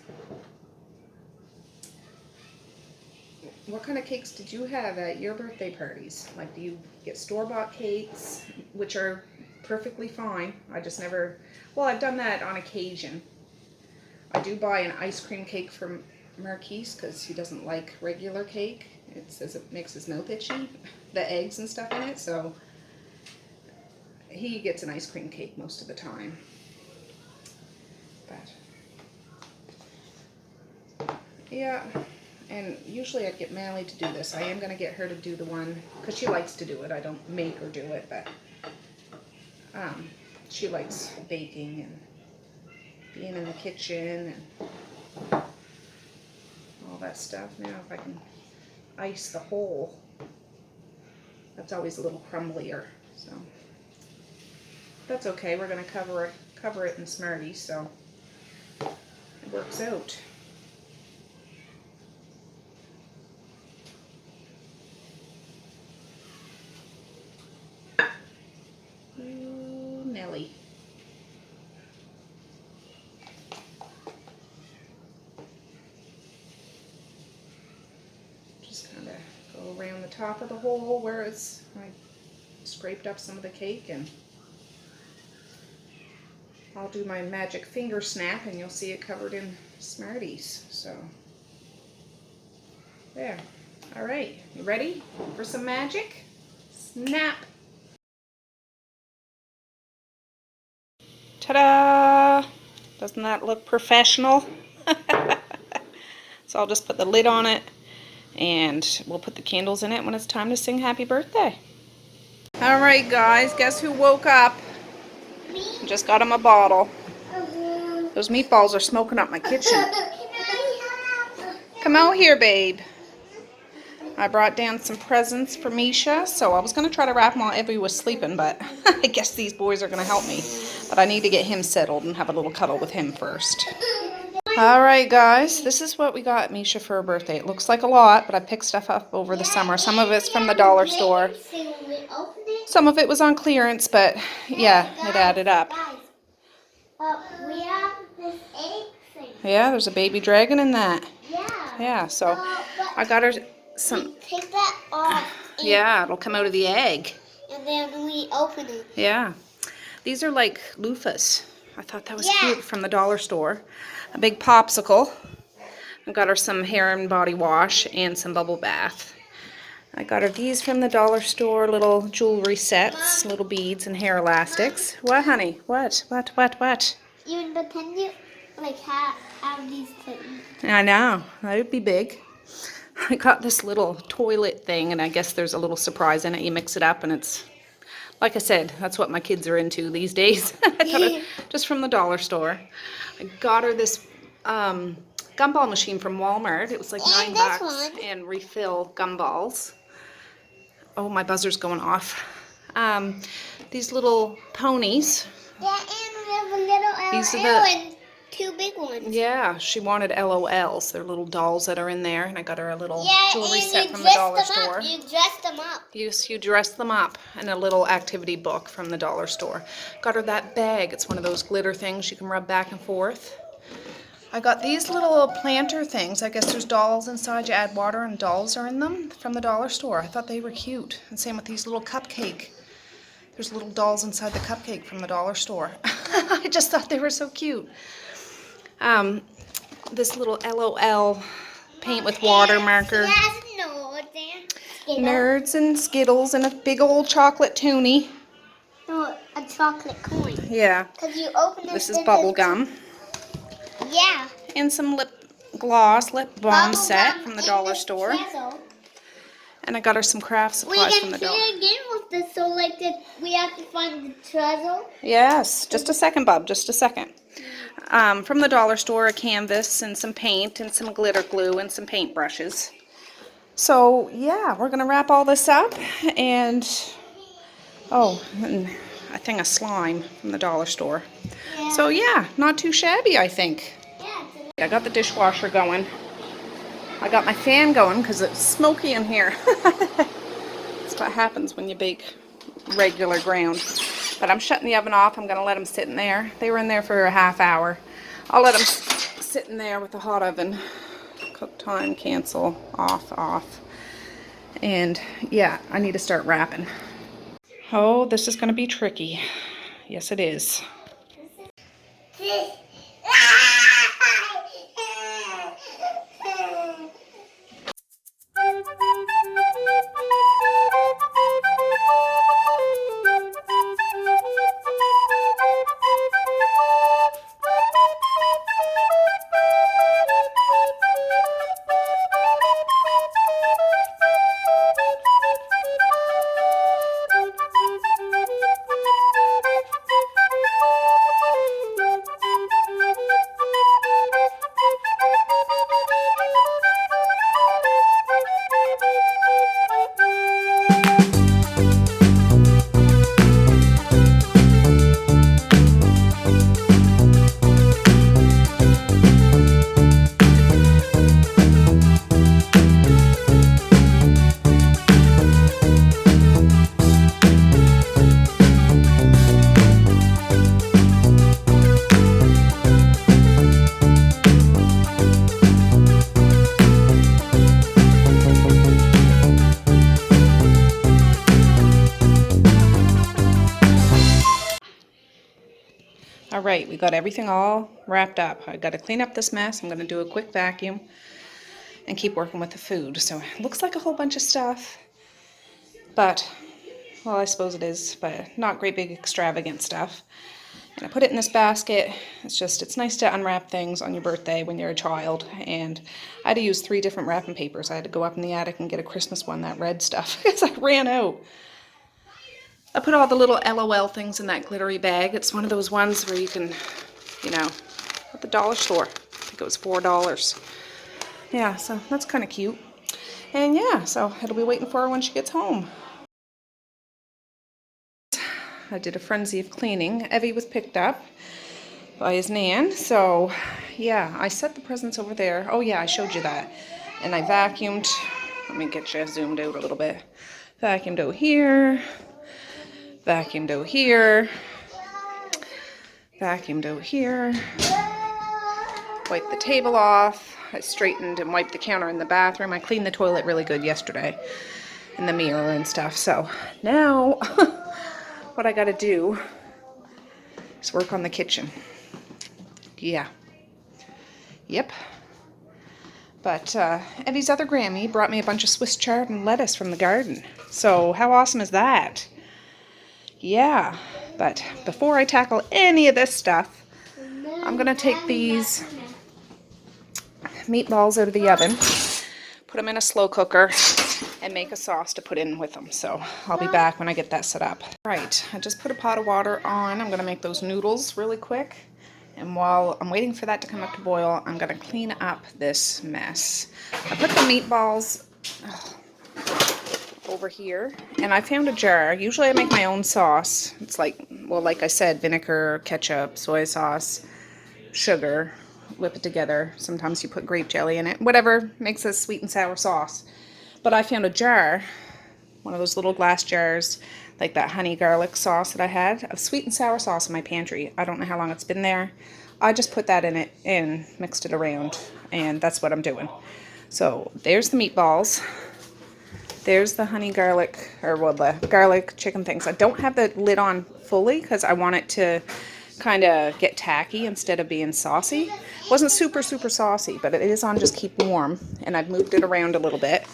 What kind of cakes did you have at your birthday parties? Like, do you get store-bought cakes, which are perfectly fine? I just never, well, I've done that on occasion. I do buy an ice cream cake from Marquise because he doesn't like regular cake. It says it makes his mouth itchy, the eggs and stuff in it, so he gets an ice cream cake most of the time. But yeah, and usually I'd get Mally to do this. I am going to get her to do the one because she likes to do it. I don't make her do it, but she likes baking and being in the kitchen and all that stuff. Now if I can ice the hole, that's always a little crumblier, so that's okay. We're going to cover it in Smarties, so it works out. Ooh, Nelly. Just kind of go around the top of the hole where I scraped up some of the cake, and I'll do my magic finger snap and you'll see it covered in Smarties. So there. All right, you ready for some magic? Snap. Ta-da! Doesn't that look professional? So I'll just put the lid on it and we'll put the candles in it when it's time to sing happy birthday. All right, guys, guess who woke up? Me? Just got him a bottle. Those meatballs are smoking up my kitchen. Come out here, babe. I brought down some presents for Meisha, so I was going to try to wrap them while Evie was sleeping, but I guess these boys are going to help me. But I need to get him settled and have a little cuddle with him first. Alright, guys, this is what we got Meisha for her birthday. It looks like a lot, but I picked stuff up over the summer. Some of it's from the dollar store. Some of it was on clearance, but yeah, it added up. We have this egg thing. Yeah, there's a baby dragon in that. Yeah. Yeah, so I got her some. Take that off. Yeah, it'll come out of the egg. And then we open it. Yeah. These are like loofahs. I thought that was cute, from the dollar store. A big popsicle. I got her some hair and body wash and some bubble bath. I got her these from the dollar store, little jewelry sets, little beads and hair elastics. What, honey? What? Even pretend you like have these things. I know. That would be big. I got this little toilet thing, and I guess there's a little surprise in it. You mix it up, and it's, like I said, that's what my kids are into these days. I got it just from the dollar store. I got her this gumball machine from Walmart. It was like $9 and refill gumballs. Oh, my buzzer's going off. These little ponies. Yeah, and we have a little These are 2 big ones. Yeah, she wanted LOLs. They're little dolls that are in there, and I got her a little jewelry and set you from the dressed dollar them store. up. You dressed them up. You dressed them up, and a little activity book from the dollar store. Got her that bag. It's one of those glitter things you can rub back and forth. I got these little planter things. I guess there's dolls inside. You add water and dolls are in them from the dollar store. I thought they were cute. And same with these little cupcake. There's little dolls inside the cupcake from the dollar store. I just thought they were so cute. This little LOL paint with water marker. Nerds and Skittles and a big old chocolate toonie. No, a chocolate coin. Yeah. Because you open it. This is bubble gum. Yeah. And some lip gloss, lip balm Bubble set gum from the in dollar this store. treasure. And I got her some craft supplies from the dollar. We can play again with this, so like we have to find the treasure. Yes, just a second, bub, just a second. From the dollar store, a canvas and some paint and some glitter glue and some paint brushes. So yeah, we're gonna wrap all this up and and a thing of slime from the dollar store. Yeah. So yeah, not too shabby, I think. Yeah. I got the dishwasher going. I got my fan going because it's smoky in here. That's what happens when you bake regular ground. But I'm shutting the oven off. I'm going to let them sit in there. They were in there for a half hour. I'll let them sit in there with the hot oven. Cook time, cancel, off. And yeah, I need to start wrapping. Oh, this is going to be tricky. Yes, it is. All right, we got everything all wrapped up. I got to clean up this mess. I'm going to do a quick vacuum and keep working with the food. So it looks like a whole bunch of stuff, but, well, I suppose it is, but not great big extravagant stuff. And I put it in this basket. It's nice to unwrap things on your birthday when you're a child. And I had to use 3 different wrapping papers. I had to go up in the attic and get a Christmas one, that red stuff, because I ran out. I put all the little LOL things in that glittery bag. It's one of those ones where you can, at the dollar store. I think it was $4. Yeah, so that's kind of cute. And yeah, so it'll be waiting for her when she gets home. I did a frenzy of cleaning. Evie was picked up by his nan. So yeah, I set the presents over there. Oh yeah, I showed you that. And I vacuumed. Let me get you zoomed out a little bit. Vacuumed out here. Vacuumed out here. Vacuumed out here. Wiped the table off. I straightened and wiped the counter in the bathroom. I cleaned the toilet really good yesterday. And the mirror and stuff. So now what I gotta do is work on the kitchen. Yeah. Yep. But Evie's other Grammy brought me a bunch of Swiss chard and lettuce from the garden. So how awesome is that? Yeah, but before I tackle any of this stuff, I'm going to take these meatballs out of the oven, put them in a slow cooker, and make a sauce to put in with them. So I'll be back when I get that set up. Right, I just put a pot of water on. I'm going to make those noodles really quick. And while I'm waiting for that to come up to boil, I'm going to clean up this mess. I put the meatballs over here, and I found a jar. Usually I make my own sauce. It's like, well, like I said, vinegar, ketchup, soy sauce, sugar, whip it together. Sometimes you put grape jelly in it. Whatever makes a sweet and sour sauce. But I found a jar, one of those little glass jars, like that honey garlic sauce that I had, of sweet and sour sauce in my pantry. I don't know how long it's been there. I just put that in it and mixed it around, and that's what I'm doing. So there's the meatballs. There's the honey garlic, or well, the garlic chicken things. I don't have the lid on fully because I want it to kind of get tacky instead of being saucy. It wasn't super saucy, but it is on just keep warm, and I've moved it around a little bit.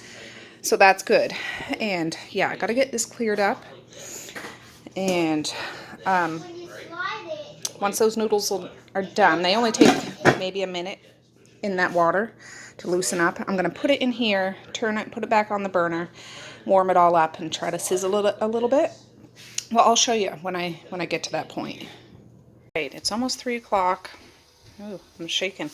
So that's good. And yeah, I got to get this cleared up. And once those noodles are done, they only take maybe a minute in that water to loosen up. I'm going to put it in here, turn it, put it back on the burner, warm it all up, and try to sizzle it a little bit. Well, I'll show you when I get to that point. Right, it's almost 3 o'clock. Oh, I'm shaking.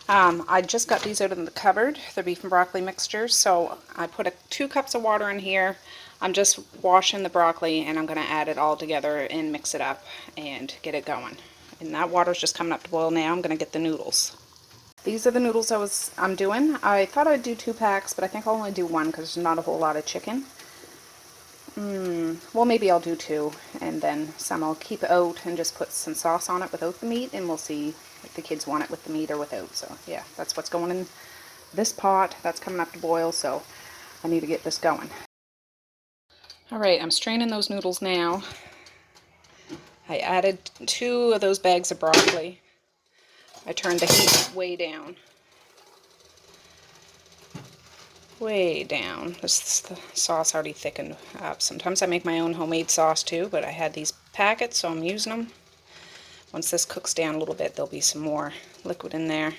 I just got these out of the cupboard, the beef and broccoli mixture. So I put 2 cups of water in here. I'm just washing the broccoli, and I'm going to add it all together and mix it up and get it going. And that water's just coming up to boil now. I'm going to get the noodles. These are the noodles I'm doing. I thought I'd do 2 packs, but I think I'll only do 1 because there's not a whole lot of chicken. Well, maybe I'll do 2, and then some I'll keep out and just put some sauce on it without the meat, and we'll see if the kids want it with the meat or without. So yeah, that's what's going in this pot. That's coming up to boil, so I need to get this going. Alright, I'm straining those noodles now. I added 2 of those bags of broccoli. I turned the heat way down. Way down. This the sauce already thickened up. Sometimes I make my own homemade sauce too, but I had these packets, so I'm using them. Once this cooks down a little bit, there'll be some more liquid in there.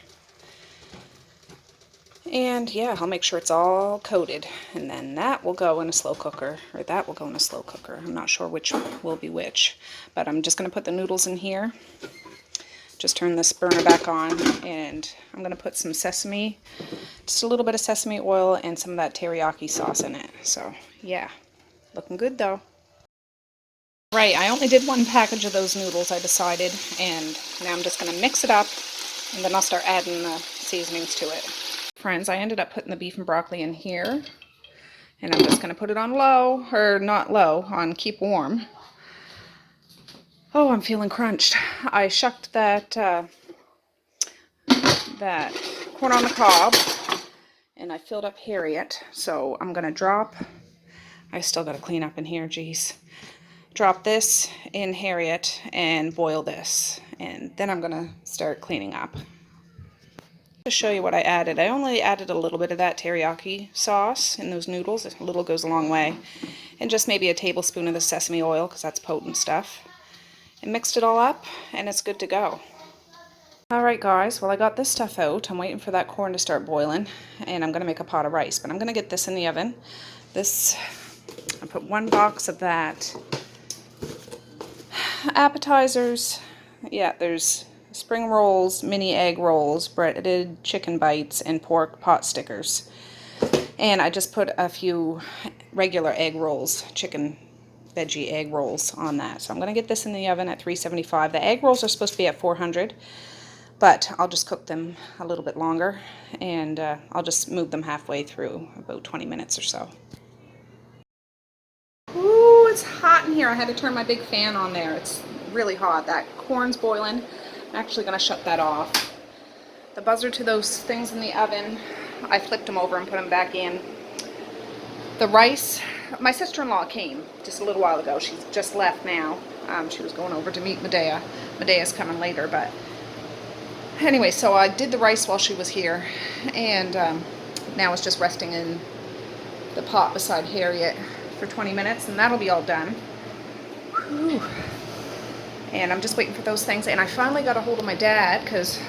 And yeah, I'll make sure it's all coated, and then that will go in a slow cooker, or that will go in a slow cooker. I'm not sure which will be which, but I'm just going to put the noodles in here. Just turn this burner back on, and I'm going to put some sesame, just a little bit of sesame oil and some of that teriyaki sauce in it. So yeah, looking good though. Right, I only did 1 package of those noodles, I decided, and now I'm just going to mix it up, and then I'll start adding the seasonings to it. Friends, I ended up putting the beef and broccoli in here, and I'm just going to put it on low, or not low, on keep warm. Oh, I'm feeling crunched. I shucked that corn on the cob, and I filled up Harriet, so I'm going to drop, I still got to clean up in here, geez. Drop this in Harriet and boil this, and then I'm going to start cleaning up. To show you what I added, I only added a little bit of that teriyaki sauce in those noodles. A little goes a long way. And just maybe a tablespoon of the sesame oil, because that's potent stuff. And mixed it all up, and it's good to go. Alright guys, well I got this stuff out. I'm waiting for that corn to start boiling, and I'm going to make a pot of rice. But I'm going to get this in the oven. I put 1 box of that. Appetizers, yeah, there's spring rolls, mini egg rolls, breaded chicken bites, and pork pot stickers. And I just put a few regular egg rolls, chicken veggie egg rolls on that. So I'm going to get this in the oven at 375. The egg rolls are supposed to be at 400, but I'll just cook them a little bit longer, and I'll just move them halfway through, about 20 minutes or so. Ooh, it's hot in here. I had to turn my big fan on there. It's really hot. That corn's boiling. I'm actually going to shut that off. The buzzer to those things in the oven, I flipped them over and put them back in. The rice, my sister-in-law came just a little while ago. She's just left now. She was going over to meet Medea. Medea's coming later, but anyway, so I did the rice while she was here, and now it's just resting in the pot beside Harriet for 20 minutes, and that'll be all done. Whew. And I'm just waiting for those things, and I finally got a hold of my dad, because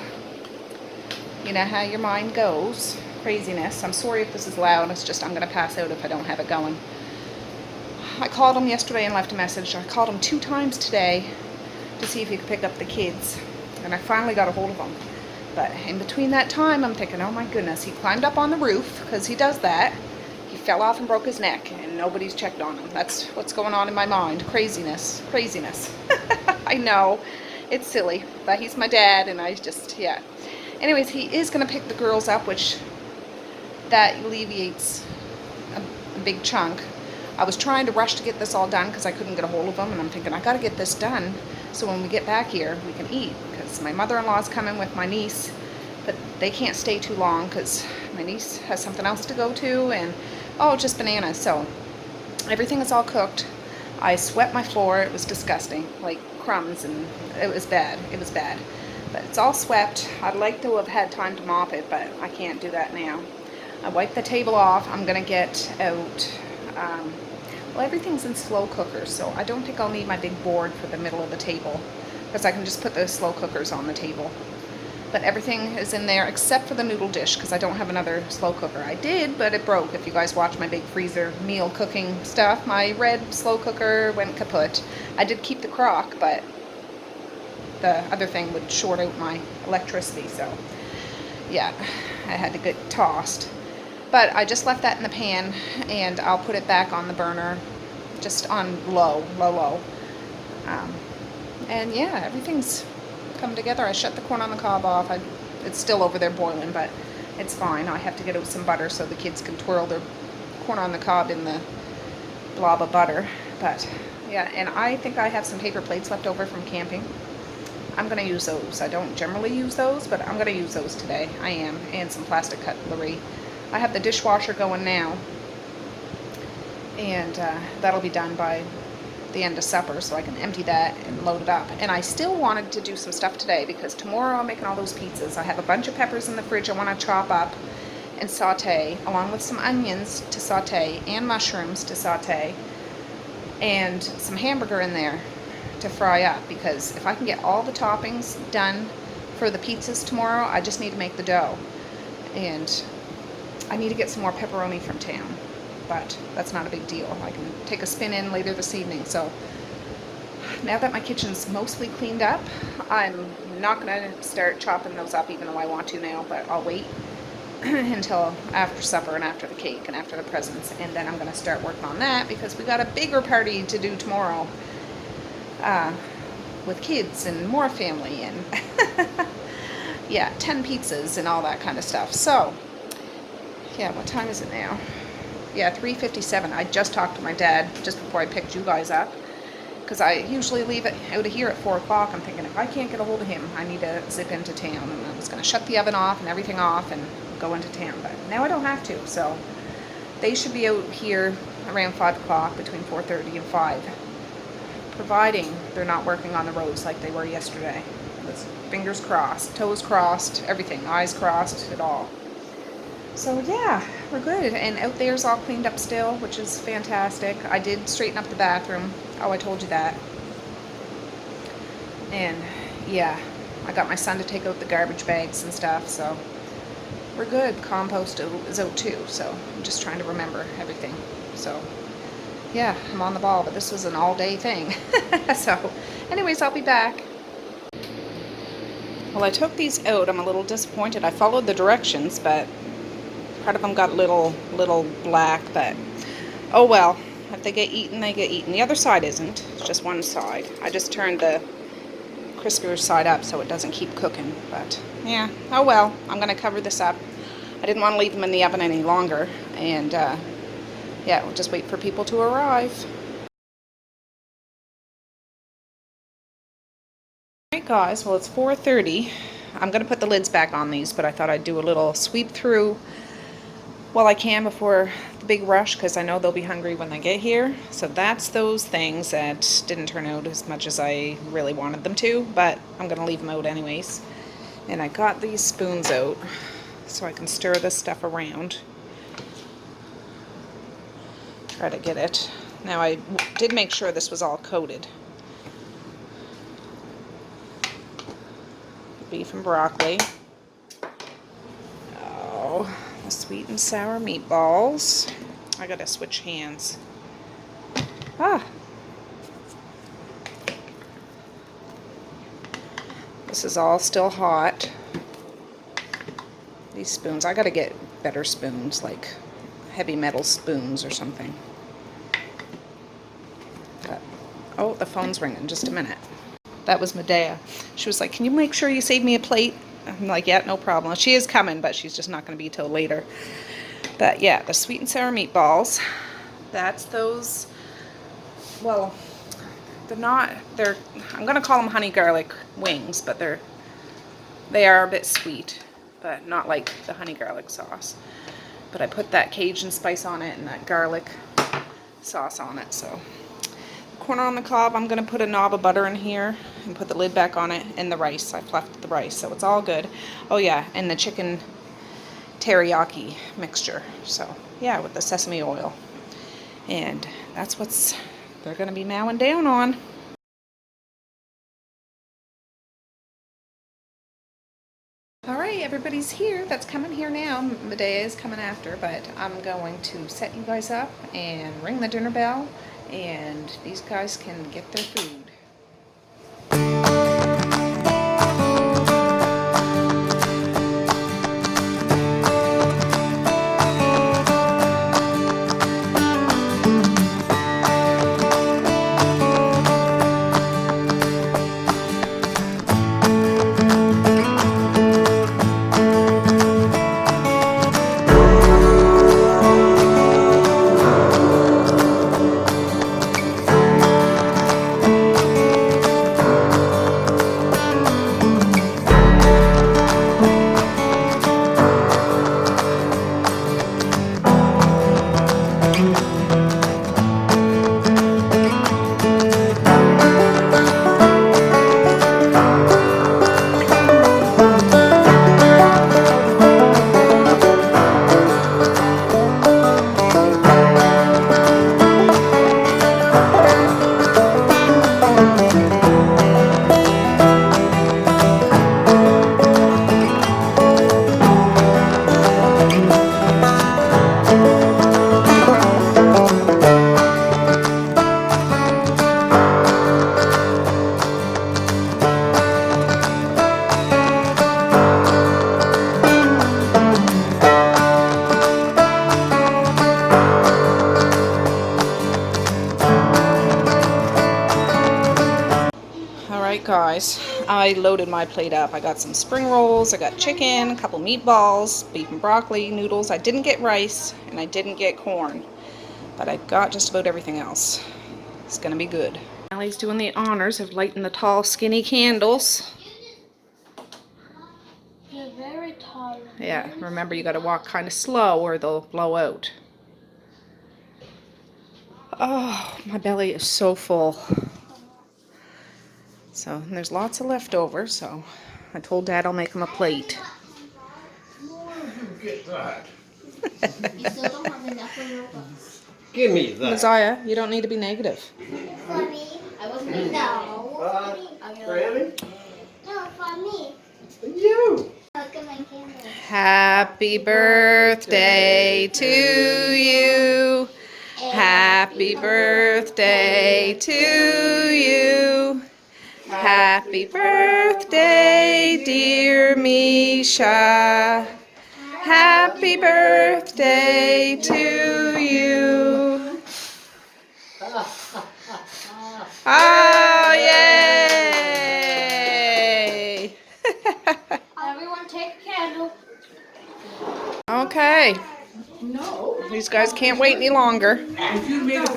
you know how your mind goes. Craziness. I'm sorry if this is loud. It's just I'm going to pass out if I don't have it going. I called him yesterday and left a message. I called him 2 times today to see if he could pick up the kids, and I finally got a hold of him. But in between that time, I'm thinking, oh my goodness, he climbed up on the roof, because he does that. He fell off and broke his neck, and nobody's checked on him. That's what's going on in my mind. Craziness. Craziness. I know. It's silly, but he's my dad, and I just, yeah. Anyways, he is going to pick the girls up, which that alleviates a big chunk. I was trying to rush to get this all done because I couldn't get a hold of them, and I'm thinking I got to get this done so when we get back here we can eat, because my mother-in-law's coming with my niece, but they can't stay too long because my niece has something else to go to, and oh, just bananas. So everything is all cooked. I swept my floor. It was disgusting, like crumbs, and it was bad. It was bad, but it's all swept. I'd like to have had time to mop it, but I can't do that now. I wiped the table off. I'm gonna get out, well, everything's in slow cookers, so I don't think I'll need my big board for the middle of the table, because I can just put the slow cookers on the table. But everything is in there except for the noodle dish, because I don't have another slow cooker. I did, but it broke. If you guys watch my big freezer meal cooking stuff, my red slow cooker went kaput. I did keep the crock, but the other thing would short out my electricity, so yeah, I had to get tossed. But I just left that in the pan, and I'll put it back on the burner, just on low. And yeah, everything's come together. I shut the corn on the cob off. It's still over there boiling, but it's fine. I have to get out some butter so the kids can twirl their corn on the cob in the blob of butter. But yeah, and I think I have some paper plates left over from camping. I'm going to use those. I don't generally use those, but I'm going to use those today. I am. And some plastic cutlery. I have the dishwasher going now, and that'll be done by the end of supper, so I can empty that and load it up. And I still wanted to do some stuff today, because tomorrow I'm making all those pizzas. I have a bunch of peppers in the fridge I want to chop up and saute, along with some onions to saute, and mushrooms to saute, and some hamburger in there to fry up, because if I can get all the toppings done for the pizzas tomorrow, I just need to make the dough. And I need to get some more pepperoni from town, but that's not a big deal. I can take a spin in later this evening. So now that my kitchen's mostly cleaned up, I'm not going to start chopping those up, even though I want to now, but I'll wait until after supper and after the cake and after the presents, and then I'm going to start working on that, because we got a bigger party to do tomorrow with kids and more family, and yeah, 10 pizzas and all that kind of stuff. So yeah, what time is it now? Yeah, 3:57. I just talked to my dad just before I picked you guys up, because I usually leave it out of here at 4 o'clock. I'm thinking, if I can't get a hold of him, I need to zip into town. And I was going to shut the oven off and everything off and go into town, but now I don't have to. So they should be out here around 5 o'clock, between 4:30 and 5, providing they're not working on the roads like they were yesterday. With fingers crossed, toes crossed, everything, eyes crossed, it all. So yeah, we're good. And out there's all cleaned up still, which is fantastic. I did straighten up the bathroom. Oh, I told you that. And yeah, I got my son to take out the garbage bags and stuff, so we're good. Compost is out too, so I'm just trying to remember everything. So yeah, I'm on the ball, but this was an all-day thing. So anyways, I'll be back. Well, I took these out. I'm a little disappointed. I followed the directions, but part of them got little black, but oh well. If they get eaten, they get eaten. The other side isn't. It's just one side. I just turned the crispier side up so it doesn't keep cooking, but yeah, oh well. I'm going to cover this up. I didn't want to leave them in the oven any longer, and yeah, we'll just wait for people to arrive. Alright guys, well it's 4:30. I'm going to put the lids back on these, but I thought I'd do a little sweep through while I can before the big rush, because I know they'll be hungry when they get here. So that's those things that didn't turn out as much as I really wanted them to, but I'm going to leave them out anyways. And I got these spoons out so I can stir this stuff around. Try to get it. Now I did make sure this was all coated. Beef and broccoli. Oh, the sweet and sour meatballs. I gotta switch hands. Ah. This is all still hot. These spoons, I gotta get better spoons, like heavy metal spoons or something. But, oh, the phone's ringing. Just a minute. That was Medea. She was like, can you make sure you save me a plate? I'm like, yeah, no problem. She is coming, but she's just not going to be till later. But yeah, the sweet and sour meatballs. That's those, well, they're, I'm going to call them honey garlic wings, but they are a bit sweet, but not like the honey garlic sauce. But I put that Cajun spice on it and that garlic sauce on it, so. Corn on the cob, I'm going to put a knob of butter in here and put the lid back on it, and the rice. I fluffed the rice, so it's all good. Oh yeah, and the chicken teriyaki mixture. So yeah, with the sesame oil. And that's what's they're going to be mowing down on. Alright, everybody's here. That's coming here now. Medea is coming after, but I'm going to set you guys up and ring the dinner bell, and these guys can get their food. Alright guys, I loaded my plate up. I got some spring rolls, I got chicken, a couple meatballs, beef and broccoli, noodles. I didn't get rice and I didn't get corn, but I got just about everything else. It's gonna be good. Allie's doing the honors of lighting the tall skinny candles. They're very tall. Yeah, remember you gotta walk kind of slow or they'll blow out. Oh, my belly is so full. So, and there's lots of leftovers, so I told Dad I'll make him a plate. Where did you get that? You still don't have enough in your books. Give me that. Messiah, you don't need to be negative. For me? I wasn't No. Really? No, for me. You. Look at my candle. Happy birthday to you. Happy birthday to you. Happy birthday, dear Meisha. Happy birthday to you. Oh, yay! Everyone take a candle. Okay. These guys can't wait any longer.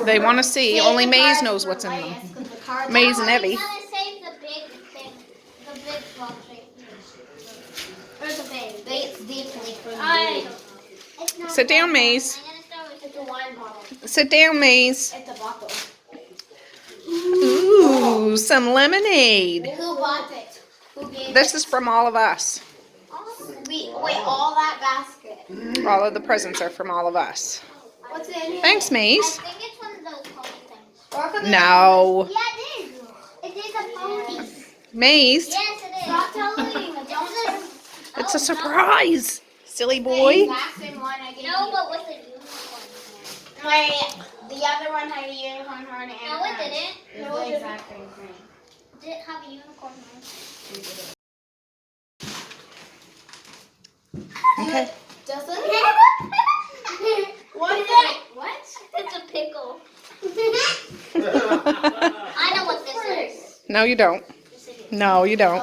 They want to see. Only Maze knows what's in them. Maze and Evie. You gotta save the big thing. The big box right here. Where's the big? It's deeply for me. Sit down, Maze. I'm gonna start with the wine bottle. Sit down, Maze. It's a bottle. Ooh, some lemonade. Who bought it? Who gave This it? is from all of us. Wait, all that basket. All of the presents are from all of us. What's in here? Thanks, I Maze. think it's one of those pony things. No. Yeah, it is. It is a pony. Maze, Yes, it is. Stop telling me. it's a surprise. Silly boy. No, but with the unicorn horn. The other one had a unicorn horn and no, it didn't. No, it didn't. Exact same thing. Did it have a unicorn horn? Okay. Does it? What is it? What? It's a pickle. I know what this is. No, you don't. This No, you don't.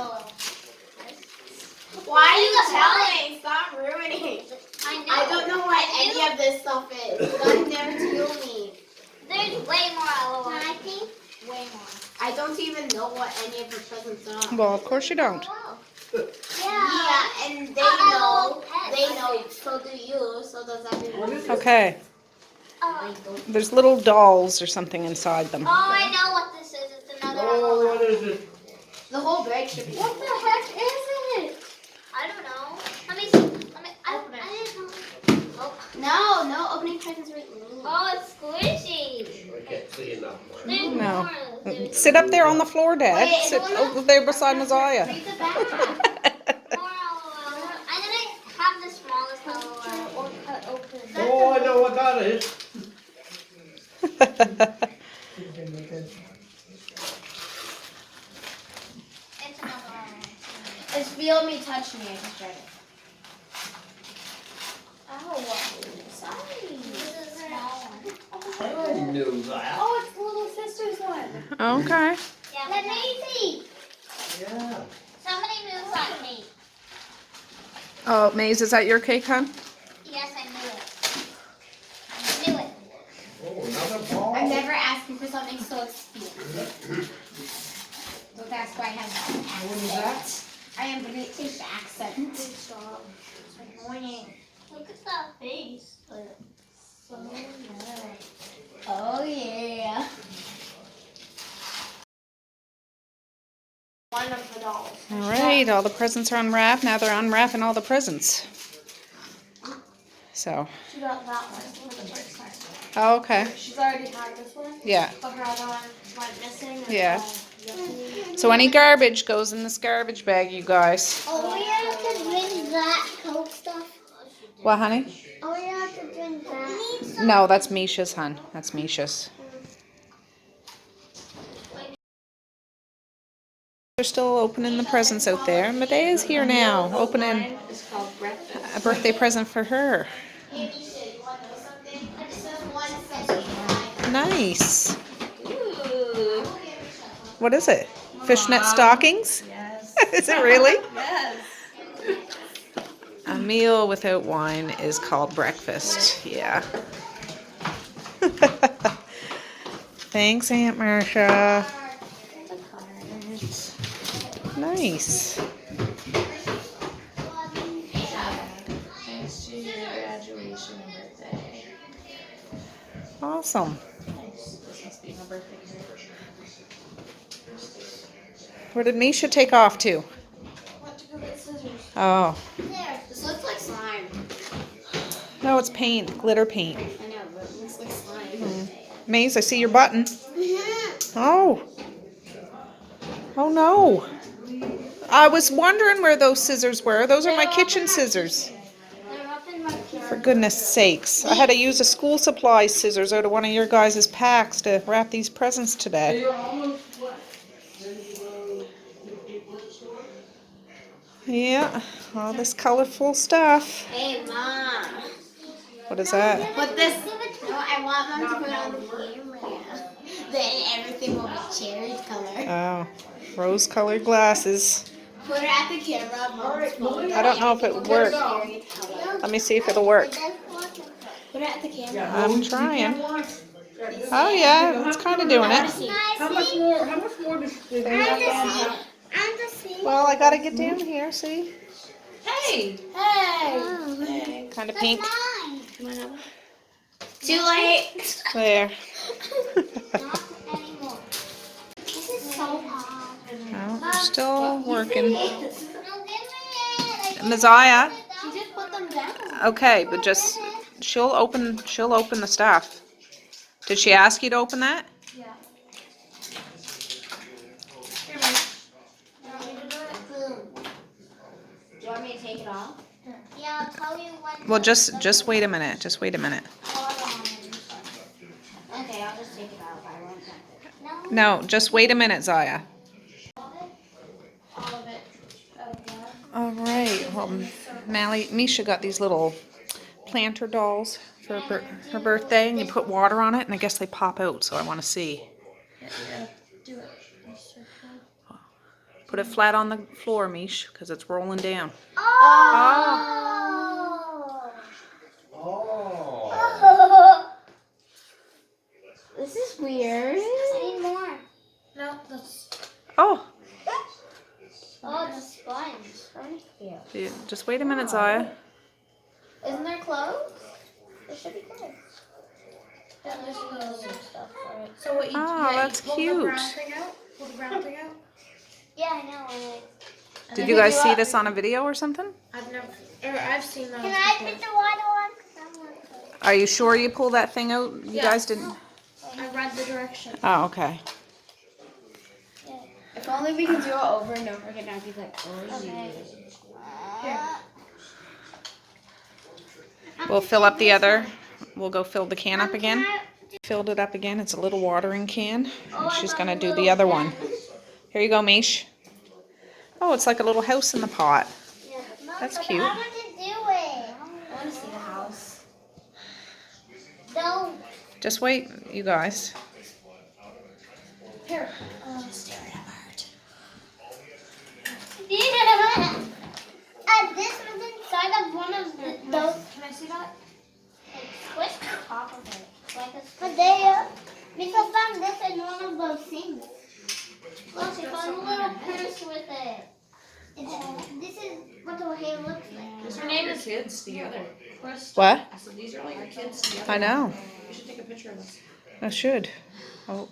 Why are you telling? Stop ruining. I don't know what any of this stuff is. God never told me. There's way more LOL. I think way more. I don't even know what any of the presents are. Well, of course you don't. Yeah, and they know. They know. So do you. So does everyone. Okay. There's little dolls or something inside them. Oh, I know what this is. It's another. Oh, what is it? The whole break should be. What the heck is it? I don't know. Let me see. Open it. I didn't know. Oh. No, opening presents right now. Oh, it's squishy. I can't see enough. There's No. more. Sit up there on the floor, Dad. Wait, Sit hold on. over there beside Messiah. Read the back. More LOL. I'm gonna have the smallest LOL. Or cut open. Oh, I know what that is. It's another one. It's feel me, touch me. I just read it. Oh, sorry. This is a small one. I knew that. Oh, it's the little sister's one. Okay. Yeah, let me see. Yeah. Somebody move that cake. Oh, Maze, is that your cake, hon? Yes, I knew it. I knew it. Oh, another ball. I'm never asking for something so expensive. So that's why I have that accent. I am British accent. It's annoying. Look at that face. So nice. Oh yeah. One of the dolls. All right, all the presents are unwrapped. Now they're unwrapping all the presents. So, She got that one for the first time. oh, okay. She's already had this one, Yeah, but her other one went missing. And yeah. So any garbage goes in this garbage bag, you guys. Oh, we have to drink that Coke stuff. What, honey? Oh, we have to drink that. No, that's Meisha's, hon. That's Meisha's. They're still opening the presents out there. Medea's here now, opening a birthday present for her. Nice. What is it? Fishnet stockings? Yes. Is it really? Yes. A meal without wine is called breakfast. Yeah. Thanks, Aunt Meisha. Nice. Thanks to your graduation and birthday. Awesome. Nice. This must be my birthday cake. Where did Meisha take off to? Want to go get scissors? Oh. There. This looks like slime. No, it's paint. Glitter paint. I know, but it looks like slime. Maze, I see your button. Oh. Oh no. I was wondering where those scissors were. Those are my kitchen scissors. They're up in my For goodness sakes. I had to use a school supply scissors out of one of your guys' packs to wrap these presents today. Yeah, all this colorful stuff. Hey, Mom. What is that? But this, no, I want Mom to put it on the camera. Then everything will be cherry color. Oh, rose-colored glasses. Put it at the camera. Mom's phone. I don't know if it would work. Cherry color. Let me see if it'll work. Put it at the camera. I'm trying. Oh yeah, it's kind of doing it. How much more does this have? Well, I gotta get down here, see? Hey! Hey. Kind of pink. Too late. There. Not anymore. This is so hard. Oh, they're still working. No, give me it. Messiah. You just put them down. Okay, but just she'll open the stuff. Did she ask you to open that? Yeah. Here, Mike. You want me to do it? Do you want me to take it off? Yeah, I'll tell you when. Well, just wait a minute. Just wait a minute. Okay, I'll just take it out. I won't touch it. No, just wait a minute, Zaya. All of it. Okay. All right. Well, Meisha got these little planter dolls for her birthday, and you put water on it, and I guess they pop out. So I want to see. Yeah, do it. Put it flat on the floor, Mish, because it's rolling down. Oh. Oh. This is weird. I need more. No, that's. Oh, Oh, it's a sponge. Thank you. yeah, just wait a minute, Zaya. Isn't there clothes? There should be clothes. Yeah, there's Clothes those. and stuff for it. So what you? Oh, that's you pull cute. The brown thing out. Pull the brown thing out. Yeah, I know. And Did then you guys see this on a video or something? I've seen those. Can I before. put the water on? 'Cause I want to. Are you sure you pulled that thing out? You Yeah. guys didn't? I read the directions. Oh, okay. If only we could do it over and over again, I'd be like, oh, Okay. We'll fill up the other. We'll go fill the can up again. Filled it up again. It's a little watering can. And she's going to do the other one. Here you go, Mish. Oh, it's like a little house in the pot. That's cute. I want to do it. I want to see the house. Don't. Just wait, you guys. Here. Stare at a bird. This was inside of one of those. Can I see that? Squish the top of it. Like a Padea. Mika found this in one of those things. Look, she found a little purse with it. This is what the hair looks like. Her name is kids together. What? I said these are like our kids together. I know. You should take a picture of this. I should. Oh,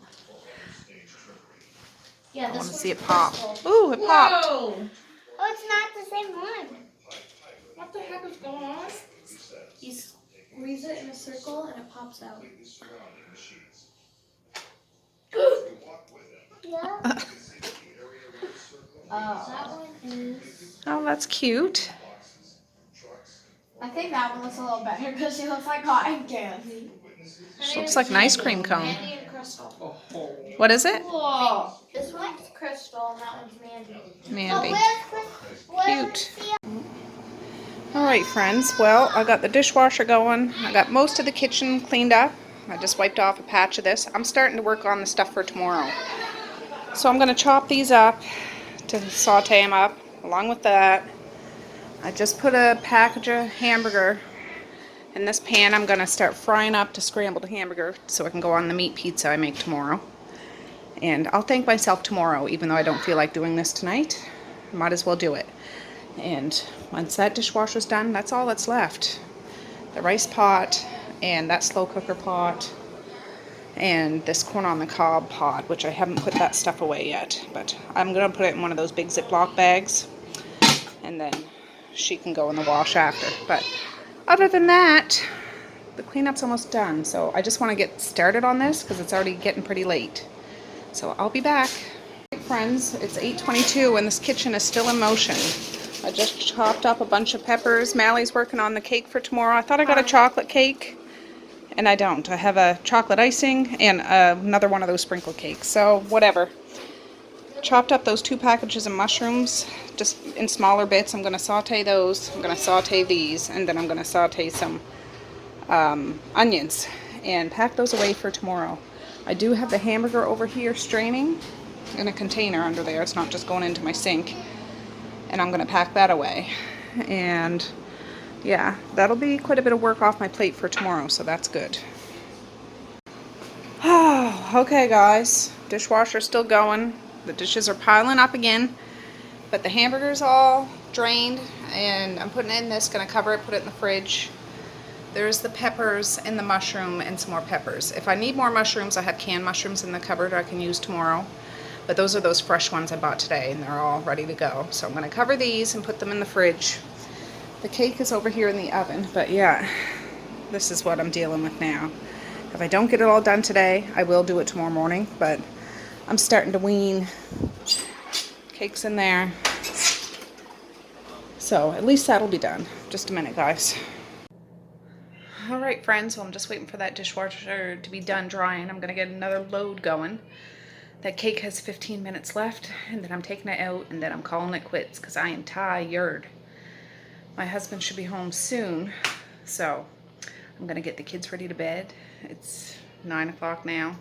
Yeah, I this want to one's see it pop. crystal. Ooh, it popped. Whoa! Oh, it's not the same one. What the heck is going on? You squeeze it in a circle and it pops out. Yeah. That one is. Oh, that's cute. I think that one looks a little better because she looks like cotton candy. She looks like an ice cream cone. Mandy and Crystal. What is it? Whoa. This one's Crystal and that one's Mandy. Mandy. Where's Cute. All right, friends. Well, I got the dishwasher going. I got most of the kitchen cleaned up. I just wiped off a patch of this. I'm starting to work on the stuff for tomorrow. So I'm going to chop these up to saute them up. Along with that, I just put a package of hamburger in this pan. I'm going to start frying up to scrambled hamburger so I can go on the meat pizza I make tomorrow. And I'll thank myself tomorrow, even though I don't feel like doing this tonight. Might as well do it. And once that dishwasher's done, that's all that's left. The rice pot and that slow cooker pot and this corn on the cob pot, which I haven't put that stuff away yet. But I'm going to put it in one of those big Ziploc bags. And then she can go in the wash after. But other than that, the cleanup's almost done. So I just want to get started on this because it's already getting pretty late. So I'll be back. Friends, it's 8:22 and this kitchen is still in motion. I just chopped up a bunch of peppers. Mally's working on the cake for tomorrow. I thought I got a chocolate cake, and I don't. I have a chocolate icing and another one of those sprinkle cakes. So whatever. Chopped up those 2 packages of mushrooms just in smaller bits. I'm going to saute those. I'm going to saute these, and then I'm going to saute some onions and pack those away for tomorrow. I do have the hamburger over here straining in a container under there. It's not just going into my sink. And I'm going to pack that away. And yeah, that'll be quite a bit of work off my plate for tomorrow, so that's good. Okay, guys. Dishwasher's still going. The dishes are piling up again. But the hamburger's all drained. And I'm putting it in this, going to cover it, put it in the fridge. There's the peppers and the mushroom and some more peppers. If I need more mushrooms, I have canned mushrooms in the cupboard I can use tomorrow. But those are those fresh ones I bought today, and they're all ready to go. So I'm going to cover these and put them in the fridge. The cake is over here in the oven, but yeah, this is what I'm dealing with now. If I don't get it all done today, I will do it tomorrow morning, but I'm starting to wean. Cake's in there. So at least that'll be done. Just a minute, guys. All right, friends, well, I'm just waiting for that dishwasher to be done drying. I'm going to get another load going. That cake has 15 minutes left, and then I'm taking it out, and then I'm calling it quits because I am tired. My husband should be home soon, so I'm going to get the kids ready to bed. It's 9 o'clock now,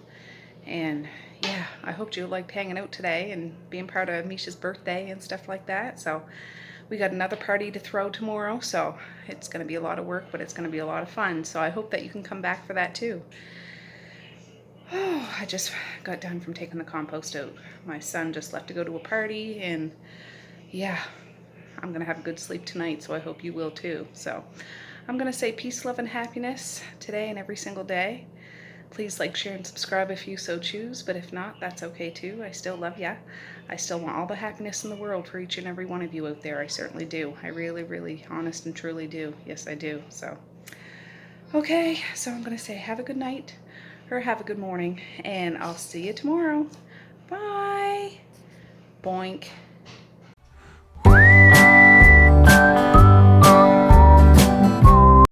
and yeah, I hoped you liked hanging out today and being part of Meisha's birthday and stuff like that. So we got another party to throw tomorrow, so it's going to be a lot of work, but it's going to be a lot of fun. So I hope that you can come back for that too. Oh, I just got done from taking the compost out. My son just left to go to a party, and yeah, I'm going to have a good sleep tonight, so I hope you will too. So I'm going to say peace, love, and happiness today and every single day. Please like, share, and subscribe if you so choose, but if not, that's okay too. I still love ya. I still want all the happiness in the world for each and every one of you out there. I certainly do. I really, really, honest and truly do. Yes, I do. So, okay, so I'm going to say have a good night or have a good morning, and I'll see you tomorrow. Bye. Boink.